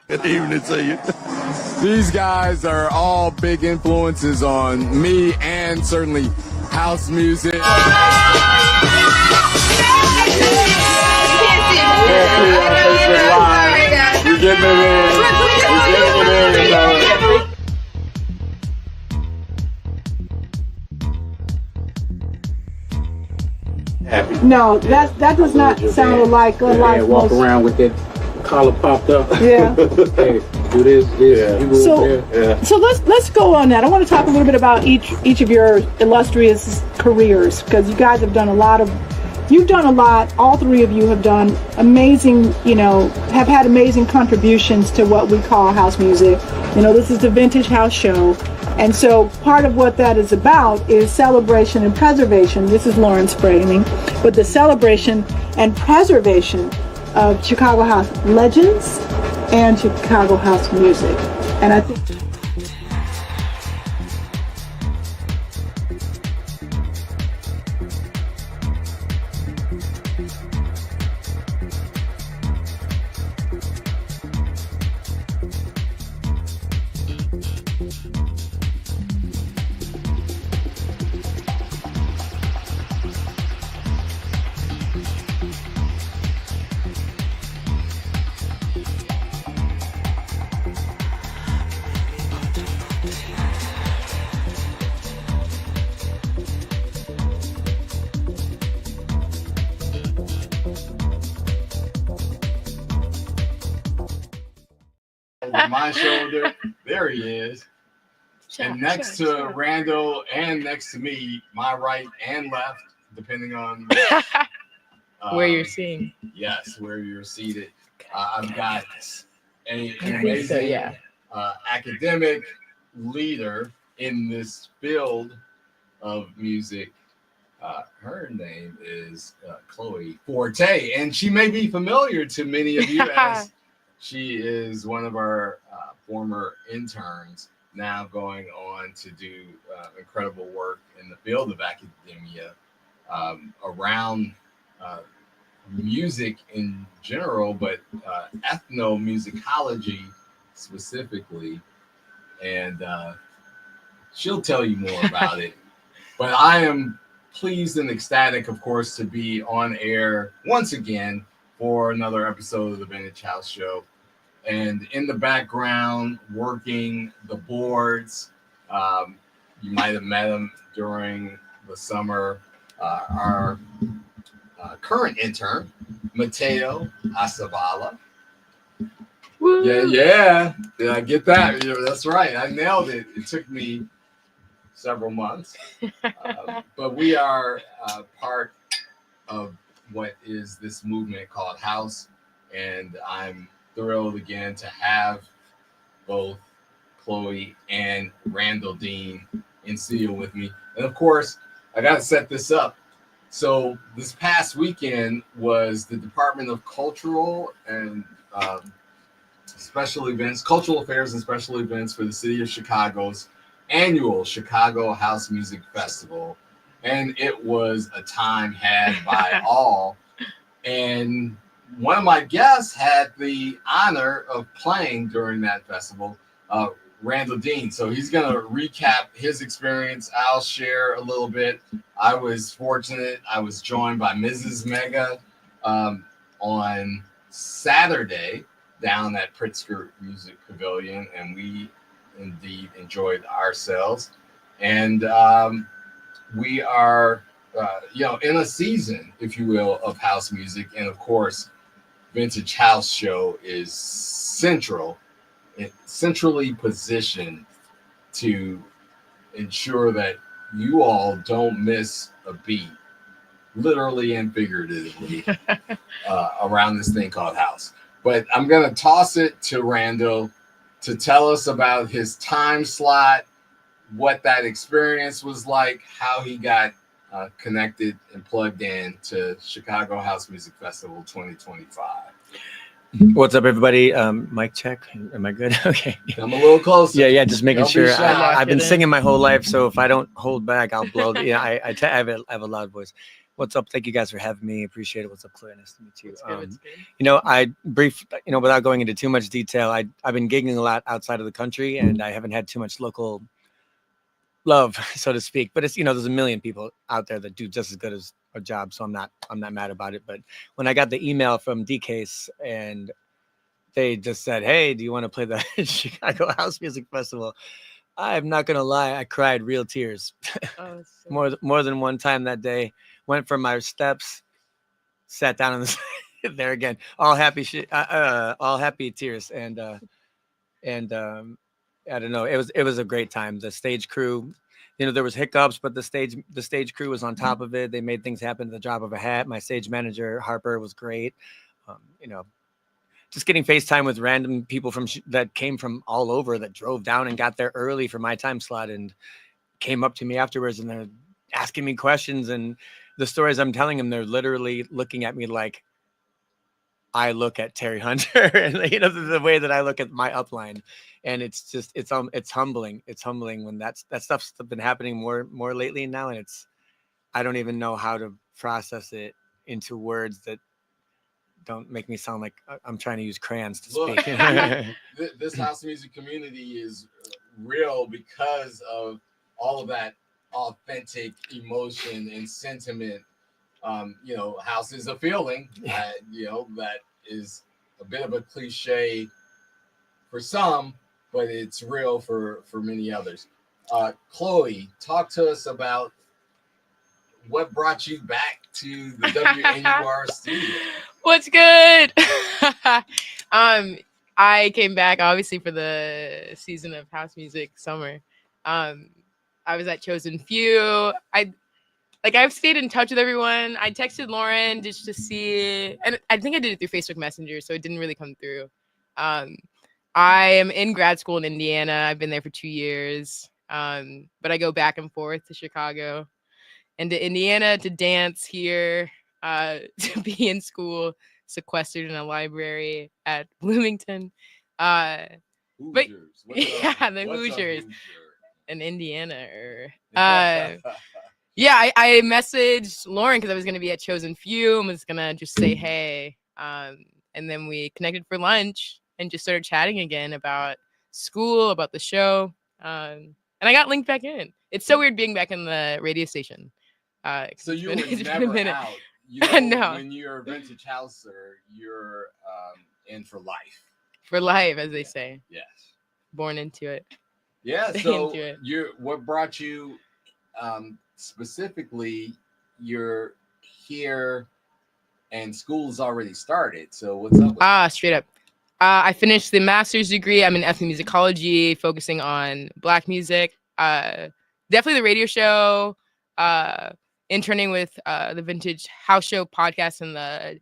Good evening to you. These guys are all big influences on me and certainly house music. You get me Happy. No, that does not sound like a life. Walk around with that collar popped up. Yeah. Hey, do this. Yeah. You go So, there. so let's go on that. I want to talk a little bit about each of your illustrious careers, because you guys have done a lot. All three of you have done amazing, have had amazing contributions to what we call house music. This is the Vintage House Show. And so part of what that is about is celebration and preservation. This is Lauren's framing, but the celebration and preservation of Chicago house legends and Chicago house music. And I think over my shoulder. There he is. And next to Randall and next to me, my right and left, depending on where you're seeing. Yes, where you're seated. I've got an amazing academic leader in this field of music. Her name is Chloe Fourté, and she may be familiar to many of you as she is one of our former interns, now going on to do incredible work in the field of academia around music in general, but ethnomusicology specifically. And she'll tell you more about it. But I am pleased and ecstatic, of course, to be on air once again for another episode of the Vintage House Show. And in the background, working the boards, you might have met him during the summer, our current intern, Mateo Acebala. Yeah. Did I get that? That's right. I nailed it. It took me several months. But we are part of what is this movement called House. And I'm thrilled again to have both Chloe and Randall Dean in studio with me. And of course, I got to set this up. So this past weekend was the Department of Cultural and Cultural Affairs and Special Events for the City of Chicago's annual Chicago House Music Festival. And it was a time had by all. And one of my guests had the honor of playing during that festival, Randall Dean. So he's going to recap his experience. I'll share a little bit. I was fortunate. I was joined by Mrs. Mega on Saturday down at Pritzker Music Pavilion, and we indeed enjoyed ourselves. And we are, in a season, if you will, of house music. And of course, Vintage House Show is centrally positioned to ensure that you all don't miss a beat, literally and figuratively, around this thing called house. But I'm going to toss it to Randall to tell us about his time slot, what that experience was like, how he got connected and plugged in to Chicago House Music Festival 2025. What's up, everybody? Mic check. Am I good? Okay. I'm a little closer. Yeah, just making sure. I've been Lock it singing my whole life, so if I don't hold back, I'll blow. I have a loud voice. What's up? Thank you guys for having me. Appreciate it. What's up, Chloe? Nice to meet you. It's good. It's good. Without going into too much detail, I've been gigging a lot outside of the country, and I haven't had too much local love, so to speak. But it's, there's a million people out there that do just as good as a job, so I'm not mad about it. But when I got the email from DCase and they just said, "Hey, do you want to play the Chicago House Music Festival?" I'm not gonna lie, I cried real tears. Oh, more than one time that day. Went from my steps, sat down on the there again, all happy tears, and I don't know, it was a great time. The stage crew, there was hiccups, but the stage crew was on top of it. They made things happen at the drop of a hat. My stage manager Harper was great. Just getting FaceTime with random people that came from all over, that drove down and got there early for my time slot and came up to me afterwards, and they're asking me questions, and the stories I'm telling them, they're literally looking at me like I look at Terry Hunter, and the way that I look at my upline, and it's just it's humbling. It's humbling when that stuff's been happening more lately now, and I don't even know how to process it into words that don't make me sound like I'm trying to use crayons to speak. This house music community is real because of all of that authentic emotion and sentiment. House is a feeling. That is a bit of a cliche for some, but it's real for many others. Chloe, talk to us about what brought you back to the WNUR studio. What's good? I came back obviously for the season of house music summer. I was at Chosen Few. I've stayed in touch with everyone. I texted Lauren just to see, and I think I did it through Facebook Messenger, so it didn't really come through. I am in grad school in Indiana. I've been there for 2 years, but I go back and forth to Chicago and to Indiana to dance here, to be in school, sequestered in a library at Bloomington. Hoosiers. The Hoosiers in Indiana. I messaged Lauren because I was going to be at Chosen Few and was going to just say hey. And then we connected for lunch and just started chatting again about school, about the show. And I got linked back in. It's so weird being back in the radio station. So you were never out. No. When you're a vintage houser, you're in for life. For life, as they say. Yes. Born into it. Yeah. So what brought you specifically? You're here, and school's already started. So what's up? Straight up. I finished the master's degree. I'm in ethnomusicology, focusing on Black music. Definitely the radio show. Interning with the Vintage House Show podcast and the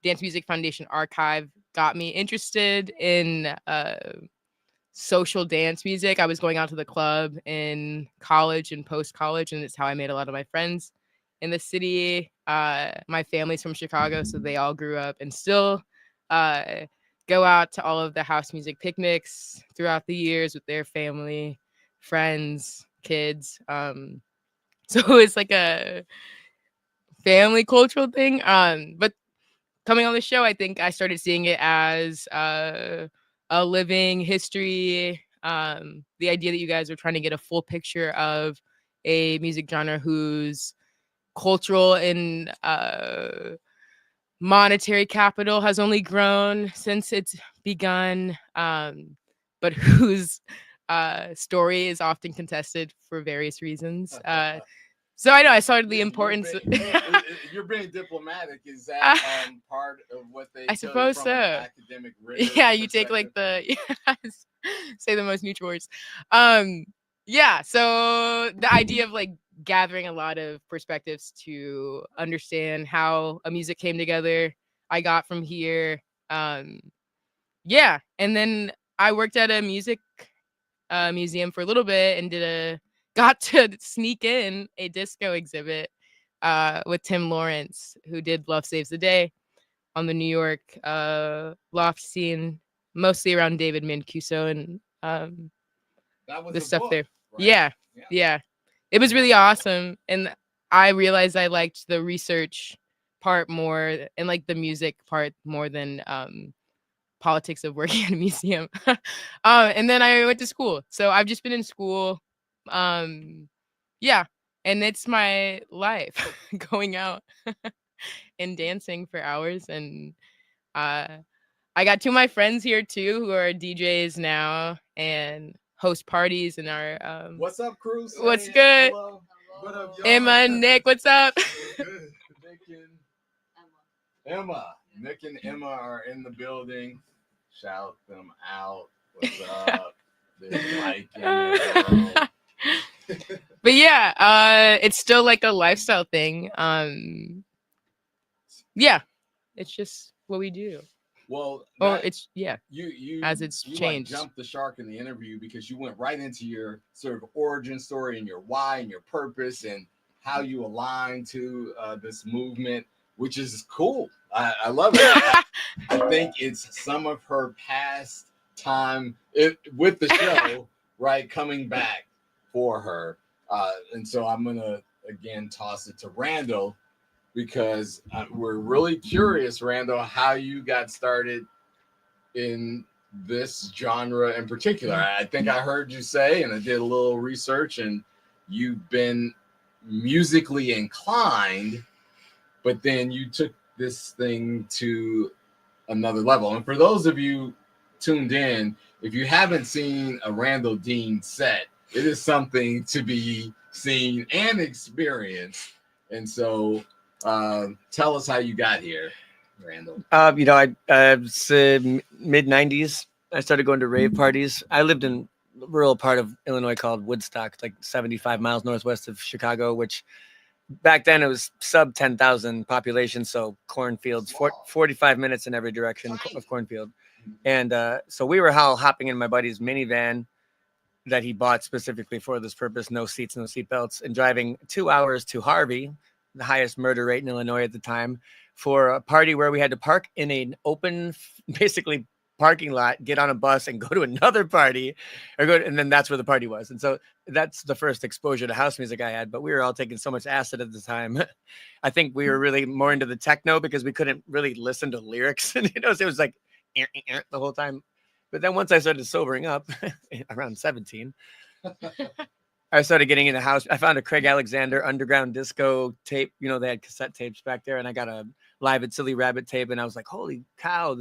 Dance Music Foundation archive got me interested in social dance music. I was going out to the club in college and post-college, and it's how I made a lot of my friends in the city. My family's from Chicago, so they all grew up and still go out to all of the house music picnics throughout the years with their family, friends, kids. So it's like a family cultural thing. But coming on the show, I think I started seeing it as a living history. The idea that you guys are trying to get a full picture of a music genre whose cultural and monetary capital has only grown since it's begun, but whose story is often contested for various reasons. So I know I started the importance. You're being diplomatic. Is that part of what they? I suppose so. Academic yeah, you take like the say the most neutral words. Yeah. So the idea of like gathering a lot of perspectives to understand how a music came together, I got from here. Yeah, and then I worked at a music museum for a little bit and got to sneak in a disco exhibit with Tim Lawrence, who did Love Saves the Day on the New York loft scene, mostly around David Mancuso and that was the stuff book, there. Right? Yeah. It was really awesome. And I realized I liked the research part more and like the music part more than politics of working at a museum. And then I went to school. So I've just been in school. Yeah. And it's my life going out and dancing for hours. And uh, I got two of my friends here too who are DJs now and host parties and are What's up, Cruz? what's Hey, good? hello. What up, y'all? Emma, Nick, what's up? Good. Nick and Emma. Nick and Emma are in the building. Shout them out. What's up? There's Mike and the girl. But yeah, it's still like a lifestyle thing. Yeah, it's just what we do. Well, Or that- it's yeah. you as it's you changed. Like jumped the shark in the interview because you went right into your sort of origin story and your why and your purpose and how you align to this movement, which is cool. I love it. I think it's some of her past time with the show, right, coming back for her. And so I'm gonna again toss it to Randall because we're really curious, Randall, how you got started in this genre in particular. I think I heard you say, and I did a little research, and you've been musically inclined, but then you took this thing to another level. And for those of you tuned in, if you haven't seen a Randall Dean set, it is something to be seen and experienced. And so tell us how you got here, Randall. I was mid 90s. I started going to rave parties. I lived in a rural part of Illinois called Woodstock, like 75 miles northwest of Chicago, which back then it was sub 10,000 population. So cornfields, 45 minutes in every direction of cornfield. And so we were hopping in my buddy's minivan that he bought specifically for this purpose, no seats, no seat belts, and driving 2 hours to Harvey, the highest murder rate in Illinois at the time, for a party where we had to park in an open, basically parking lot, get on a bus and go to another party and then that's where the party was. And so that's the first exposure to house music I had, but we were all taking so much acid at the time. I think we were really more into the techno because we couldn't really listen to lyrics. And it was like the whole time. But then once I started sobering up around 17, I started getting into house. I found a Craig Alexander underground disco tape. They had cassette tapes back there, and I got a Live at Silly Rabbit tape, and I was like, holy cow,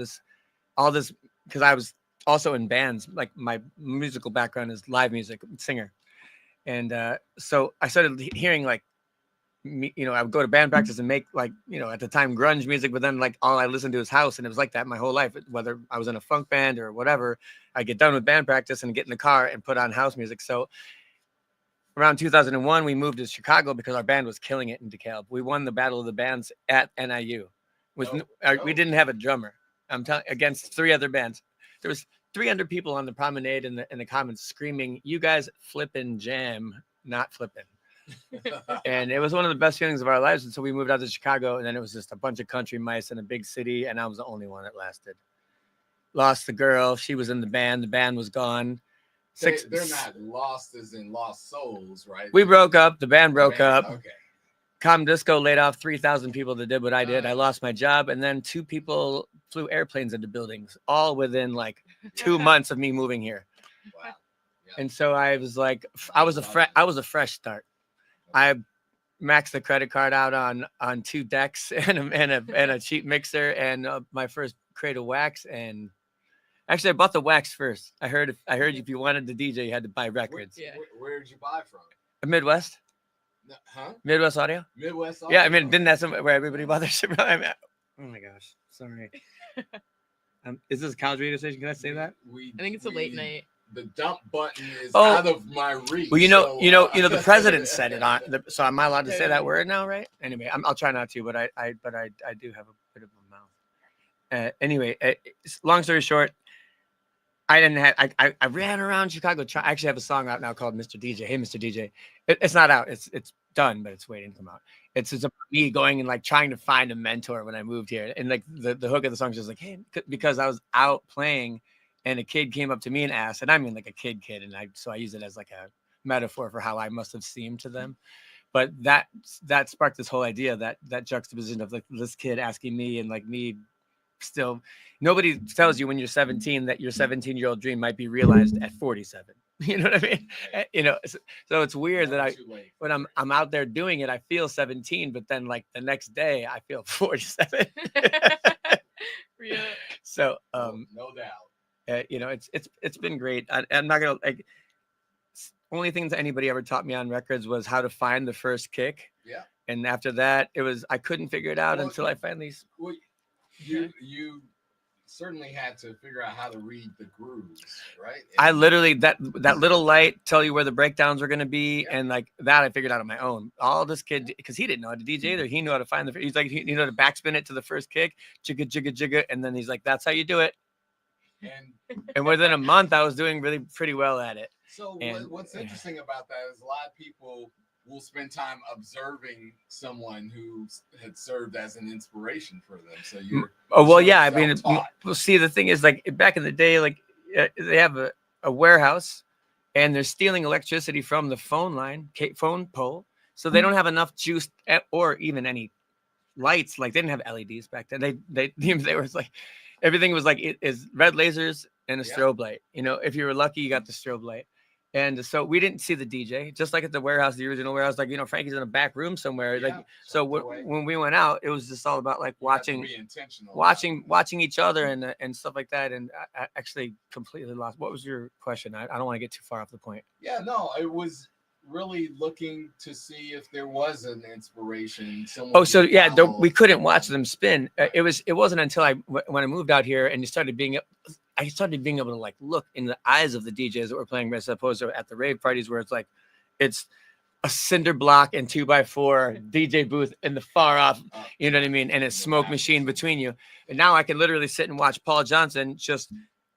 all this, because I was also in bands. Like my musical background is live music, singer. And so I started hearing like, I would go to band practice and make like, at the time grunge music, but then like all I listened to was house. And it was like that my whole life, whether I was in a funk band or whatever. I get done with band practice and get in the car and put on house music. So around 2001, we moved to Chicago because our band was killing it in DeKalb. We won the Battle of the Bands at NIU. We didn't have a drummer. I'm telling against 3 other bands. There was 300 people on the promenade in the Commons screaming, "You guys flippin' jam, not flippin'." And it was one of the best feelings of our lives. And so we moved out to Chicago, and then it was just a bunch of country mice in a big city, and I was the only one that lasted. Lost the girl. She was in the band. The band was gone. They're not lost as in lost souls, right? We broke up. The band broke up. Okay. Com Disco laid off 3,000 people that did what I did. I lost my job, and then 2 people flew airplanes into buildings, all within like 2 months of me moving here. Wow. Yeah. And so I was like, I was a fresh start. I maxed the credit card out on 2 decks and a cheap mixer and my first crate of wax. And actually, I bought the wax first. I heard if you wanted to DJ, you had to buy records. Where did you buy from? Midwest. Huh? Midwest Audio. Midwest Audio. Yeah, I mean, didn't that where everybody bought their shit? Oh my gosh, sorry. Is this a college radio station? Can I say that? I think it's a late night. The dump button is out of my reach. Well, the president said it on. So am I allowed to say that word now, right? Anyway, I'll try not to, but I do have a bit of a mouth. Anyway, long story short, I didn't have. I ran around Chicago. I actually have a song out now called "Mr. DJ." Hey, Mr. DJ. It's not out. It's done, but it's waiting to come out. It's about me going and like trying to find a mentor when I moved here, and like the hook of the song is just like, hey, because I was out playing, and a kid came up to me and asked, and I mean like a kid, and so I use it as like a metaphor for how I must have seemed to them. but that sparked this whole idea, that juxtaposition of like this kid asking me and like me still. Nobody tells you when you're 17 that your 17-year-old dream might be realized at 47. You know what I mean? You know, so it's weird that when I'm out there doing it, I feel 17, but then like the next day I feel 47. Yeah. So no doubt. You know, it's been great. I'm not gonna like. Only things anybody ever taught me on records was how to find the first kick. Yeah. And after that, I couldn't figure it out until I finally. Well, you certainly had to figure out how to read the grooves, right? I literally that little light tell you where the breakdowns were going to be, and like that I figured out on my own. All this kid, because he didn't know how to DJ either. He knew how to find he's like he knew how to backspin it to the first kick, jigga jigga jigga, and then he's like, that's how you do it. And within a month, I was doing really pretty well at it. So what's interesting about that is a lot of people will spend time observing someone who had served as an inspiration for them. So you're yeah. I mean, we'll see. The thing is, like back in the day, like they have a warehouse, and they're stealing electricity from the phone pole, so they don't have enough juice or even any lights. Like they didn't have LEDs back then. They were like everything was like it is red lasers and a strobe light. You know, if you were lucky, you got the strobe light. And so we didn't see the DJ, just like at the warehouse, the original warehouse. Like, you know, Frankie's in a back room somewhere. Like, so when we went out, it was just all about like watching each other and stuff like that. And I actually completely lost. What was your question? I don't want to get too far off the point. Yeah, no, it was really looking to see if there was an inspiration. We couldn't watch them spin. It wasn't until when I moved out here and I started being able to like look in the eyes of the DJs that were playing, as opposed to at the rave parties where it's a cinder block and 2x4 DJ booth in the far off, you know what I mean? And a smoke machine between you. And now I can literally sit and watch Paul Johnson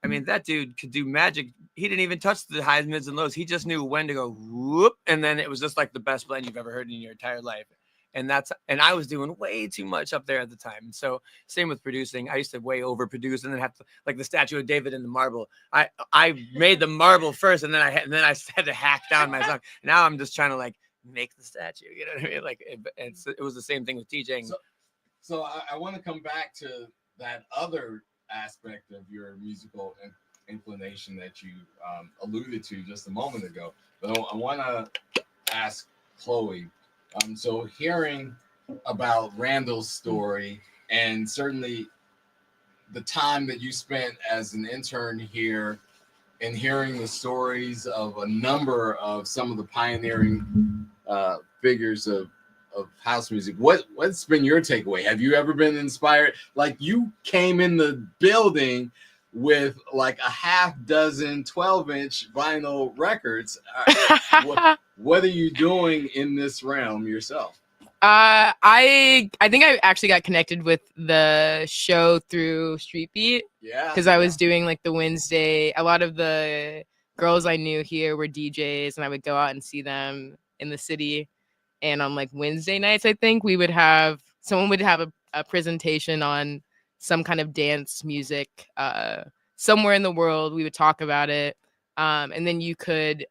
that dude could do magic. He didn't even touch the highs, mids, and lows. He just knew when to go whoop, and then it was just like the best blend you've ever heard in your entire life. And I was doing way too much up there at the time. So same with producing. I used to way overproduce and then have to, like the statue of David and the marble. I made the marble first, and then I had to hack down my song. Now I'm just trying to like make the statue. You know what I mean? Like it was the same thing with DJing. So I want to come back to that other aspect of your musical inclination that you alluded to just a moment ago. But I want to ask Chloe. So hearing about Randall's story, and certainly the time that you spent as an intern here, and hearing the stories of a number of some of the pioneering figures of house music, what's been your takeaway? Have you ever been inspired? Like you came in the building with like a half dozen 12-inch vinyl records. What are you doing in this realm yourself? I think I actually got connected with the show through Street Beat. Yeah. Because I was doing like the Wednesday. A lot of the girls I knew here were DJs, and I would go out and see them in the city. And on like Wednesday nights, I think someone would have a presentation on some kind of dance music somewhere in the world. We would talk about it. And then you could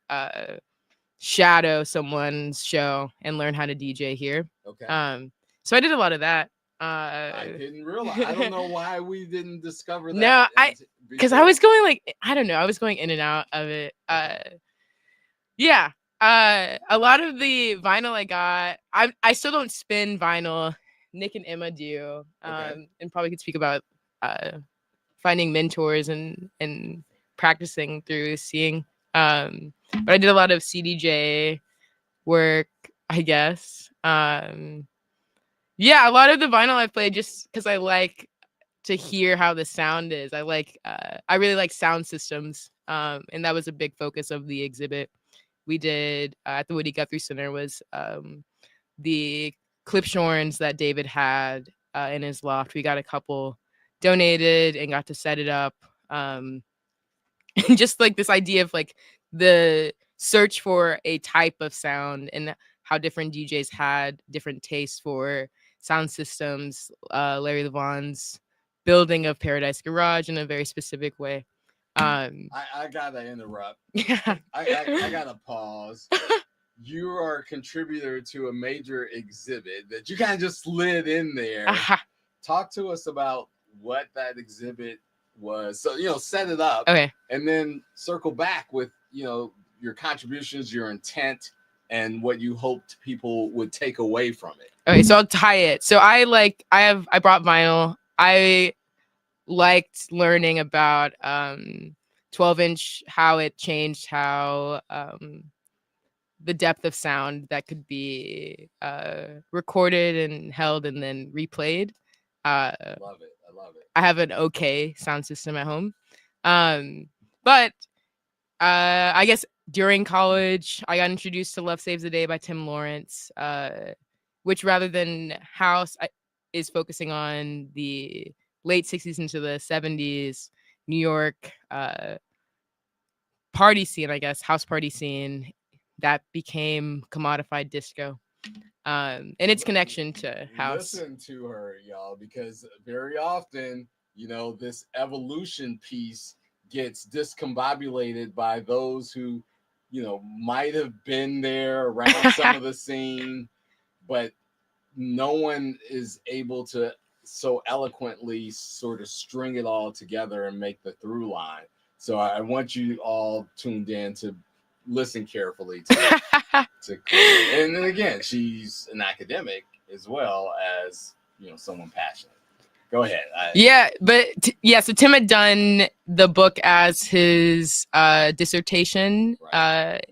shadow someone's show and learn how to DJ here. Okay. So I did a lot of that. I didn't realize. I don't know why we didn't discover that. No, because I was going like, I don't know. I was going in and out of it. Yeah. A lot of the vinyl I got, I still don't spin vinyl. Nick and Emma do, and probably could speak about finding mentors and practicing through seeing. But I did a lot of CDJ work, I guess. Yeah, a lot of the vinyl I played just because I like to hear how the sound is. I really like sound systems, and that was a big focus of the exhibit we did at the Woody Guthrie Center. Was the Clipshorns that David had in his loft. We got a couple donated and got to set it up. And just like this idea of like the search for a type of sound and how different DJs had different tastes for sound systems. Larry Levan's building of Paradise Garage in a very specific way. I gotta interrupt. Yeah. I gotta pause you are a contributor to a major exhibit that you kind of just slid in there. Talk to us about what that exhibit was. So, set it up. Okay. And then circle back with, your contributions, your intent, and what you hoped people would take away from it. Okay, so I'll tie it. So I brought vinyl. I liked learning about 12-inch, how it changed how the depth of sound that could be recorded and held and then replayed. Love it. I love it. I have an okay sound system at home. But I guess during college, I got introduced to Love Saves the Day by Tim Lawrence, which rather than house is focusing on the late 60s into the 70s New York party scene, I guess, house party scene that became commodified disco. And its connection to house. Listen to her, y'all, because very often, this evolution piece gets discombobulated by those who, might have been there around some of the scene, but no one is able to so eloquently sort of string it all together and make the through line. So I want you all tuned in to listen carefully to Chloe. And then again, she's an academic as well as someone passionate. Go ahead. So Tim had done the book as his dissertation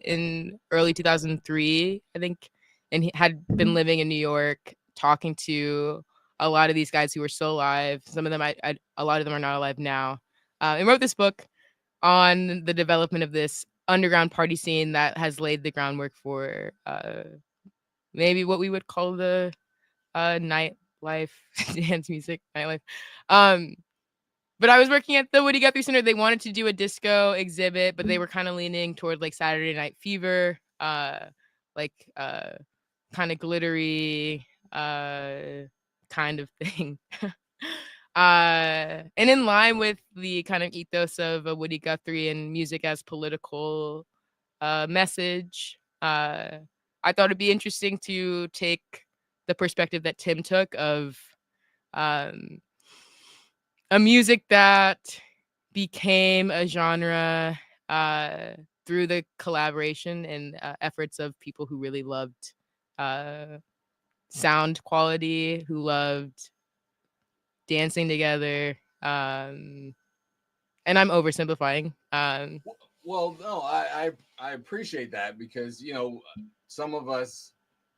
in early 2003, I think, and he had been living in New York, talking to a lot of these guys who were still alive. Some of them, a lot of them are not alive now, and wrote this book on the development of this underground party scene that has laid the groundwork for maybe what we would call the nightlife, dance music, nightlife. But I was working at the Woody Guthrie Center. They wanted to do a disco exhibit, but they were kind of leaning toward like Saturday Night Fever, kind of glittery kind of thing. And in line with the kind of ethos of a Woody Guthrie and music as political message, I thought it'd be interesting to take the perspective that Tim took of a music that became a genre through the collaboration and efforts of people who really loved sound quality, who loved dancing together. And I'm oversimplifying. Well, no, I appreciate that because, some of us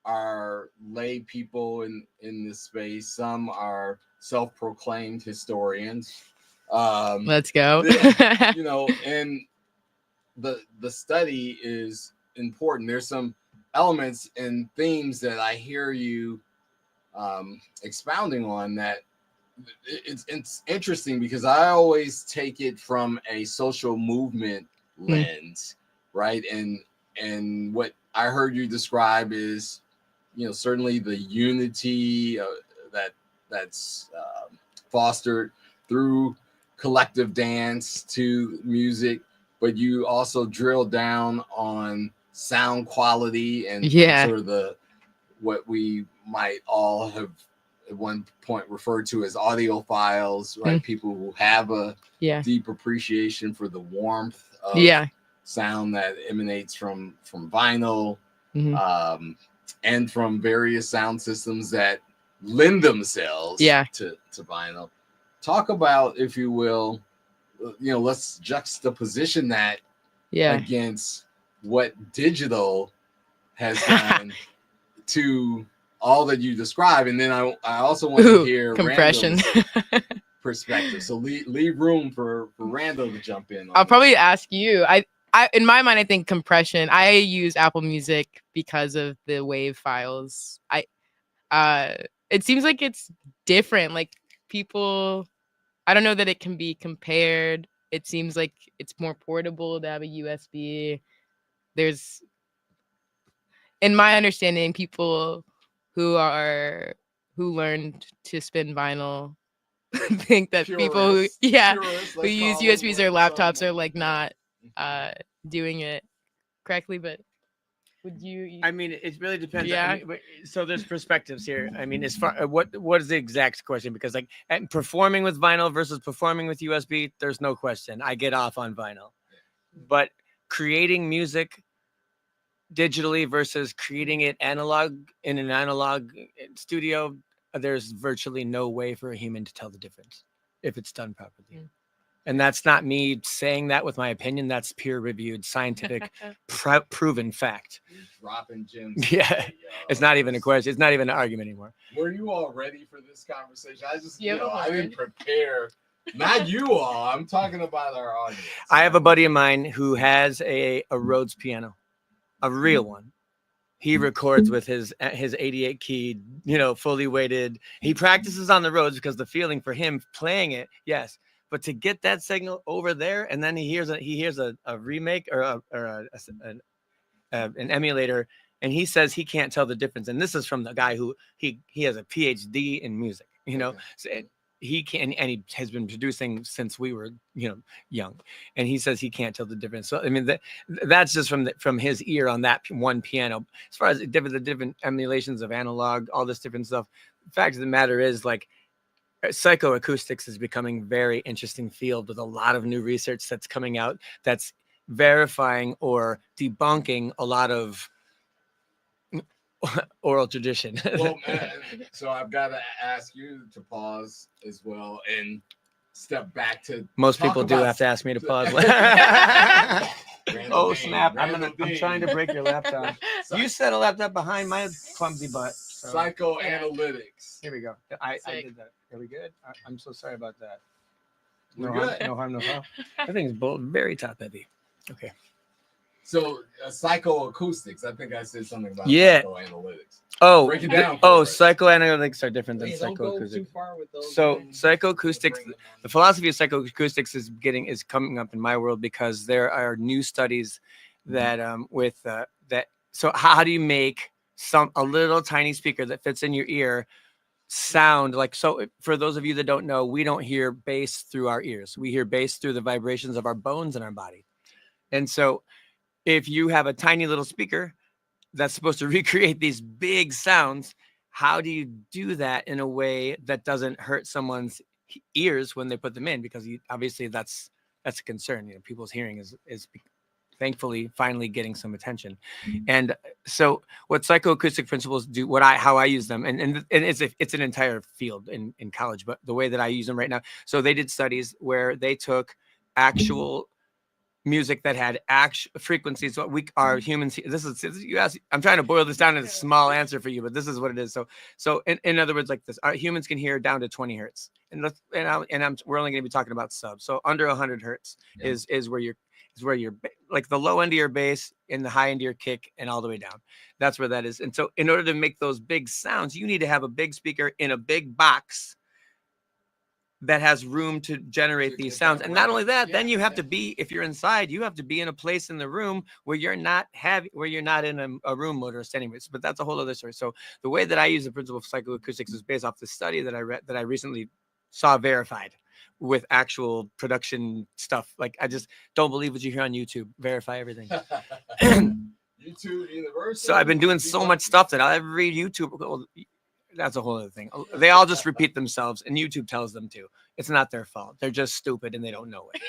are lay people in this space. Some are self-proclaimed historians. Let's go. And the study is important. There's some elements and themes that I hear you expounding on that it's interesting because I always take it from a social movement lens, right? And what I heard you describe is, certainly the unity that's fostered through collective dance to music, but you also drill down on sound quality and sort of what we might all have at one point referred to as audiophiles, right? People who have a deep appreciation for the warmth of sound that emanates from vinyl, and from various sound systems that lend themselves to vinyl. Talk about, if you will, let's juxtaposition that against what digital has done to all that you describe, and then I also want to hear compression Randall's perspective. So leave room for Randall to jump in. I'll probably ask you. I in my mind, I think compression. I use Apple Music because of the WAV files. It seems like it's different. Like people, I don't know that it can be compared. It seems like it's more portable to have a USB. There's, in my understanding, people who learned to spin vinyl think that people who use USBs or laptops are like not doing it correctly. But Would you? I mean, it really depends. Yeah. So there's perspectives here. I mean, as far what is the exact question? Because like performing with vinyl versus performing with USB, there's no question. I get off on vinyl, but creating music digitally versus creating it analog in an analog studio, there's virtually no way for a human to tell the difference if it's done properly. And that's not me saying that with my opinion. That's peer-reviewed, scientific, proven fact. You're dropping gems. Yeah, today, yo. it's not even a question. It's not even an argument anymore. Were you all ready for this conversation? I just, Yeah, I didn't prepare. Not you all. I'm talking about our audience. I have a buddy of mine who has a Rhodes piano, a real one. He records with his 88 key, fully weighted. He practices on the Rhodes because the feeling for him playing it, yes. But to get that signal over there, and then he hears a remake or an emulator, and he says he can't tell the difference. And this is from the guy who he has a PhD in music, Okay. So he can, and he has been producing since we were young, and he says he can't tell the difference. So I mean that's just from his ear on that one piano. As far as the different emulations of analog, all this different stuff, the fact of the matter is, like, psychoacoustics is becoming very interesting field with a lot of new research that's coming out that's verifying or debunking a lot of oral tradition. Well, man, so I've got to ask you to pause as well and step back to. Most people do have to ask me to pause. Oh snap! I'm trying to break your laptop. You set a laptop behind my clumsy butt. So. Psychoanalytics. Here we go. I did that. Are we good? I'm so sorry about that. We're good. No harm, no foul. That thing's very top heavy. Okay. So psychoacoustics. I think I said something about psychoanalytics. Oh, break it down. Psychoanalytics are different than psychoacoustics. So psychoacoustics, the philosophy of psychoacoustics is coming up in my world because there are new studies that that. So how do you make a little tiny speaker that fits in your ear sound like, so for those of you that don't know, we don't hear bass through our ears. We hear bass through the vibrations of our bones in our body. And so if you have a tiny little speaker that's supposed to recreate these big sounds, how do you do that in a way that doesn't hurt someone's ears when they put them in? Because obviously that's a concern. People's hearing is thankfully finally getting some attention. And so what psychoacoustic principles do, how I use them, and it's an entire field in college, but the way that I use them right now. So they did studies where they took actual music that had actual frequencies. What our humans, I'm trying to boil this down in a small answer for you, but this is what it is. So in other words, like this, our humans can hear down to 20 hertz, and we're only going to be talking about subs. So under 100 hertz is where you're like the low end of your bass and the high end of your kick and all the way down. That's where that is. And so in order to make those big sounds, you need to have a big speaker in a big box that has room to generate these sounds. And not only that, then you have to be, if you're inside, you have to be in a place in the room where you're not in a room mode or standing with. But that's a whole other story. So the way that I use the principle of psychoacoustics is based off the study that I read, that I recently saw verified with actual production stuff. Like, I just don't believe what you hear on YouTube. Verify everything. YouTube University. So I've been doing so much stuff that every YouTube, that's a whole other thing. They all just repeat themselves, and YouTube tells them to. It's not their fault. They're just stupid and they don't know it.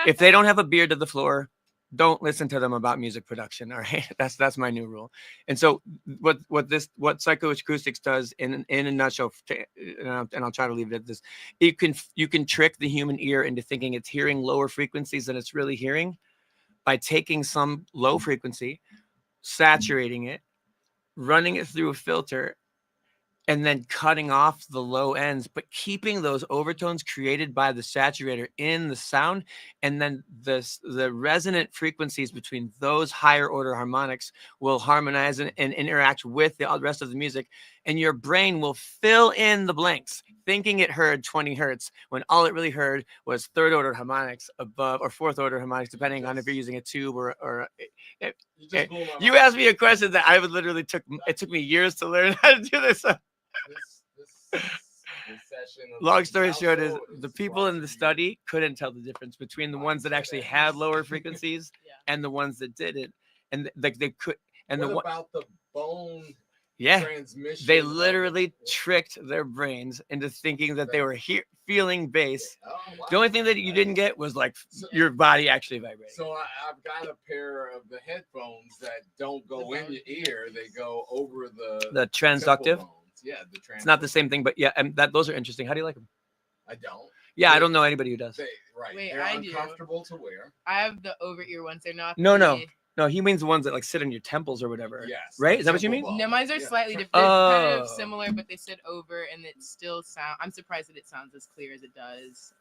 If they don't have a beard to the floor, don't listen to them about music production. All right. That's my new rule. And so what psychoacoustics does in a nutshell, and I'll try to leave it at this, you can trick the human ear into thinking it's hearing lower frequencies than it's really hearing by taking some low frequency, saturating it, running it through a filter, and then cutting off the low ends, but keeping those overtones created by the saturator in the sound. And then the resonant frequencies between those higher order harmonics will harmonize and interact with the rest of the music. And your brain will fill in the blanks, thinking it heard 20 hertz when all it really heard was third order harmonics above, or fourth order harmonics, depending on if you're using a tube or you asked me a question that I would literally took me years to learn how to do this. This session. Long story short is the people in the study couldn't tell the difference between the ones that actually had lower frequencies and the ones that didn't, and like they could. And what about the bone yeah, transmission? they literally tricked their brains into thinking that they were feeling bass. Oh, wow. The only thing that you didn't get was like your body actually vibrating. So I've got a pair of the headphones that don't go in your ear; they go over the transductive. bones. Yeah, the transductive. It's not the same thing, but yeah, and those are interesting. How do you like them? I don't. Yeah, I don't know anybody who does. Right. Wait, they're I do. uncomfortable to wear. I have the over ear ones. They're not. No, he means the ones that like sit on your temples or whatever. Yes. Right? Is that what you mean? No, mine are slightly different. They're kind of Oh. similar, but they sit over, and it still sound. I'm surprised that it sounds as clear as it does,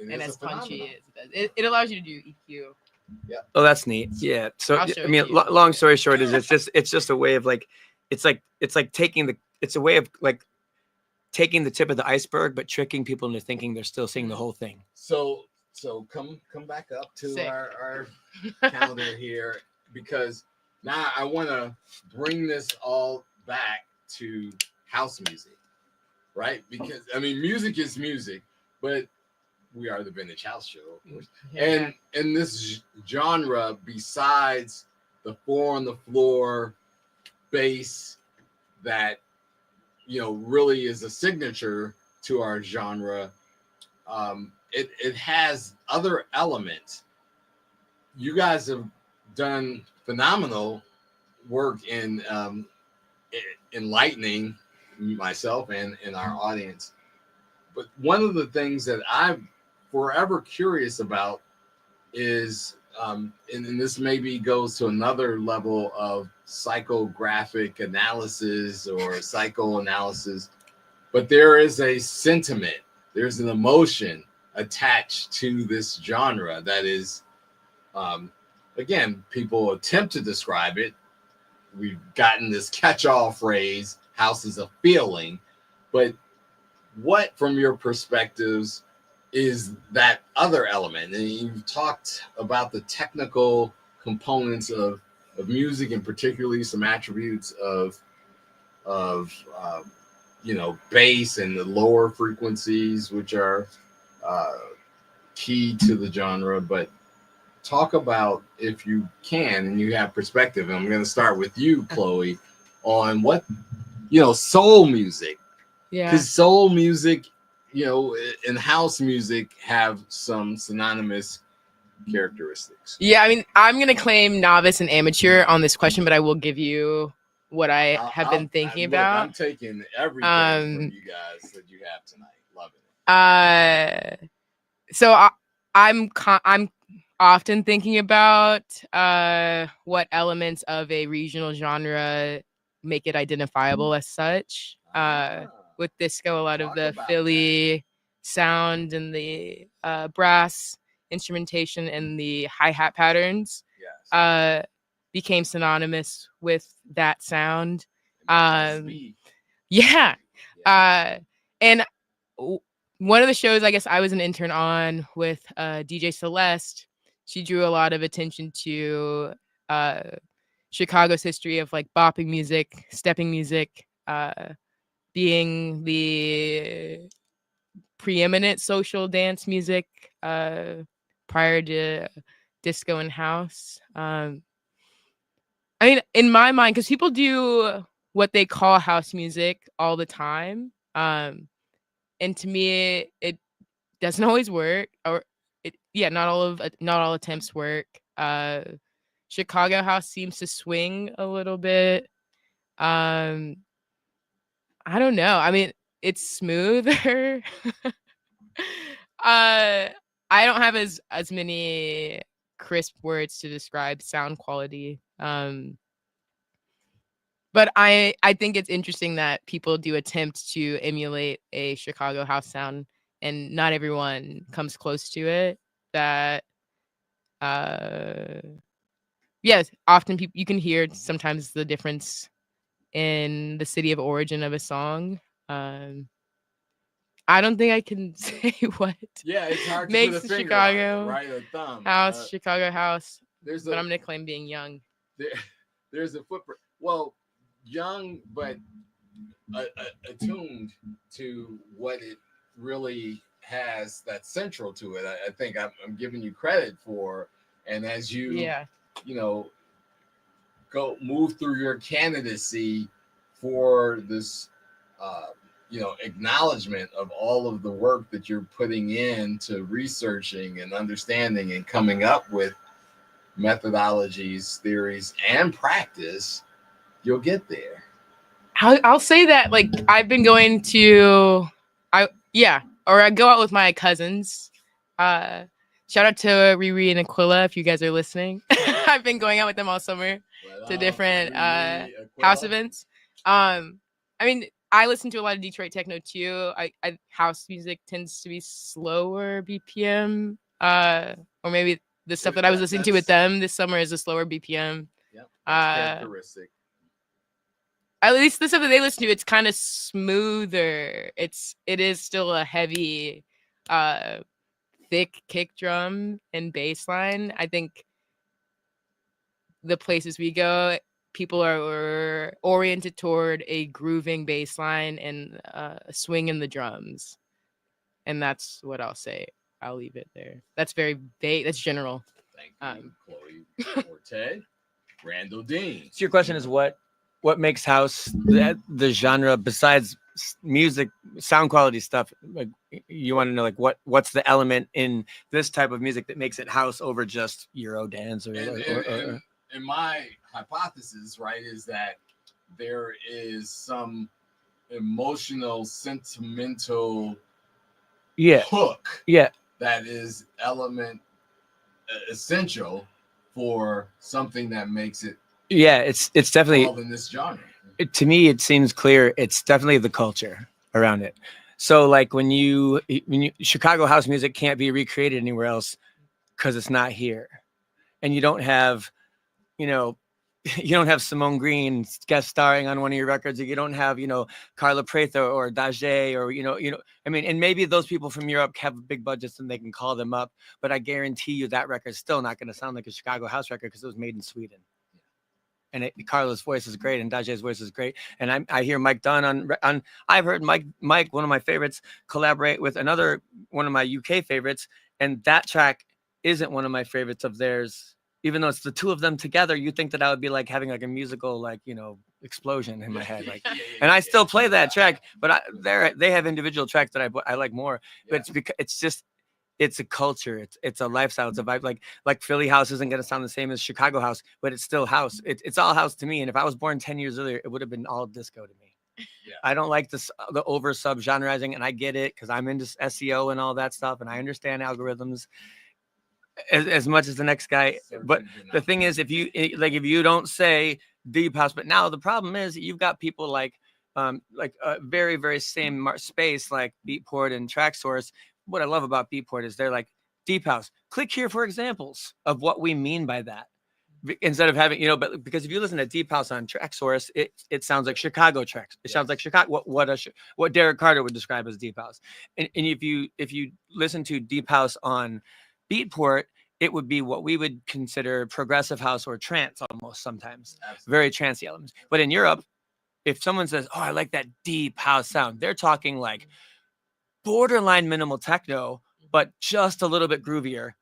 and as punchy as it does. It allows you to do EQ. Yeah. Oh, that's neat. Yeah. So I'll show I mean, it to you. long story short is it's just a way of like it's a way of like taking the tip of the iceberg, but tricking people into thinking they're still seeing the whole thing. So come back up to Sick. our calendar here, because now I want to bring this all back to house music, right? Because I mean, music is music, but we are the Vintage House Show, of course. Yeah. And in this genre, besides the 4 on the floor bass that really is a signature to our genre, it has other elements. You guys have done phenomenal work in enlightening myself and our audience. But one of the things that I'm forever curious about is, and this maybe goes to another level of psychographic analysis or psychoanalysis, but there is a sentiment, there's an emotion attached to this genre that is, again, people attempt to describe it. We've gotten this catch-all phrase, house is a feeling, but what, from your perspectives, is that other element? And you've talked about the technical components of music, and particularly some attributes of bass and the lower frequencies, which are key to the genre. But talk about, if you can, and you have perspective, and I'm going to start with you, Chloe, on what, soul music. Yeah. Because soul music, and house music have some synonymous characteristics. Yeah, I mean, I'm gonna claim novice and amateur on this question, but I will give you what I have been thinking about. I'm taking everything from you guys that you have tonight. Loving it. So I'm often thinking about what elements of a regional genre make it identifiable as such. With disco, a lot of the Philly sound and the brass instrumentation and the hi-hat patterns became synonymous with that sound. And one of the shows I guess I was an intern on with DJ Celeste, she drew a lot of attention to Chicago's history of like bopping music, stepping music, being the preeminent social dance music prior to disco and house. I mean, in my mind, because people do what they call house music all the time, and to me, it doesn't always work, or not all attempts work. Chicago house seems to swing a little bit. I don't know. I mean, it's smoother. I don't have as many crisp words to describe sound quality. But I think it's interesting that people do attempt to emulate a Chicago house sound, and not everyone comes close to it. That yes, often people, you can hear sometimes the difference in the city of origin of a song. I don't think I can say what it's hard to makes put a finger Chicago on it, right? A thumb. house, Chicago house. But I'm gonna claim being young. There's a footprint. Well, young, but attuned to what it really has that's central to it. I think I'm giving you credit for, and as you go move through your candidacy for this, acknowledgement of all of the work that you're putting into researching and understanding and coming up with methodologies, theories, and practice, you'll get there. I'll say that, like, I've been going to, I go out with my cousins. Shout out to Riri and Aquila if you guys are listening. I've been going out with them all summer to different house events. I mean, I listen to a lot of Detroit techno too. I house music tends to be slower BPM, or maybe the stuff that I was listening to with them this summer is a slower BPM. Yep, that's characteristic. At least the stuff that they listen to, it's kind of smoother. It is still a heavy, thick kick drum and bass line. I think the places we go, people are oriented toward a grooving bass line and a swing in the drums. And that's what I'll say. I'll leave it there. That's very vague. That's general. Thank you, Chloe Fourté. Randall Dean. So your question is what makes house the genre besides music, sound quality stuff? Like, you want to know, like, what's the element in this type of music that makes it house over just Euro dance or and my hypothesis, right, is that there is some emotional, sentimental hook that is essential for something that makes it it's definitely all in this genre. To me, it seems clear it's definitely the culture around it. So like when you Chicago house music can't be recreated anywhere else because it's not here, and you don't have Simone Green guest starring on one of your records, or you don't have, Carla Preta or Daje, or, I mean, and maybe those people from Europe have big budgets and they can call them up, but I guarantee you that record's still not going to sound like a Chicago house record because it was made in Sweden. And Carla's voice is great and Daje's voice is great. And I hear Mike Dunn on I've heard Mike, one of my favorites, collaborate with another one of my UK favorites. And that track isn't one of my favorites of theirs. Even though it's the two of them together, you think that I would be like having like a musical, explosion in my head. Like, and I still play that track, but they have individual tracks that I like more. But it's because it's a culture. It's a lifestyle. It's a vibe. Like Philly house isn't going to sound the same as Chicago house, but it's still house. It's all house to me. And if I was born 10 years earlier, it would have been all disco to me. Yeah. I don't like the over sub genreizing, and I get it because I'm into SEO and all that stuff, and I understand algorithms as much as the next guy. But the thing is, if you don't say deep house, but now the problem is you've got people like a very, very same space like Beatport and TrackSource. What I love about Beatport is they're like, deep house, click here for examples of what we mean by that. Instead of having, but because if you listen to deep house on TrackSource, it sounds like Chicago tracks. It sounds like Chicago, what Derek Carter would describe as deep house. And if you listen to deep house on Beatport, it would be what we would consider progressive house or trance almost sometimes. Absolutely. Very trancey elements. But in Europe, if someone says, oh, I like that deep house sound, they're talking like borderline minimal techno, but just a little bit groovier.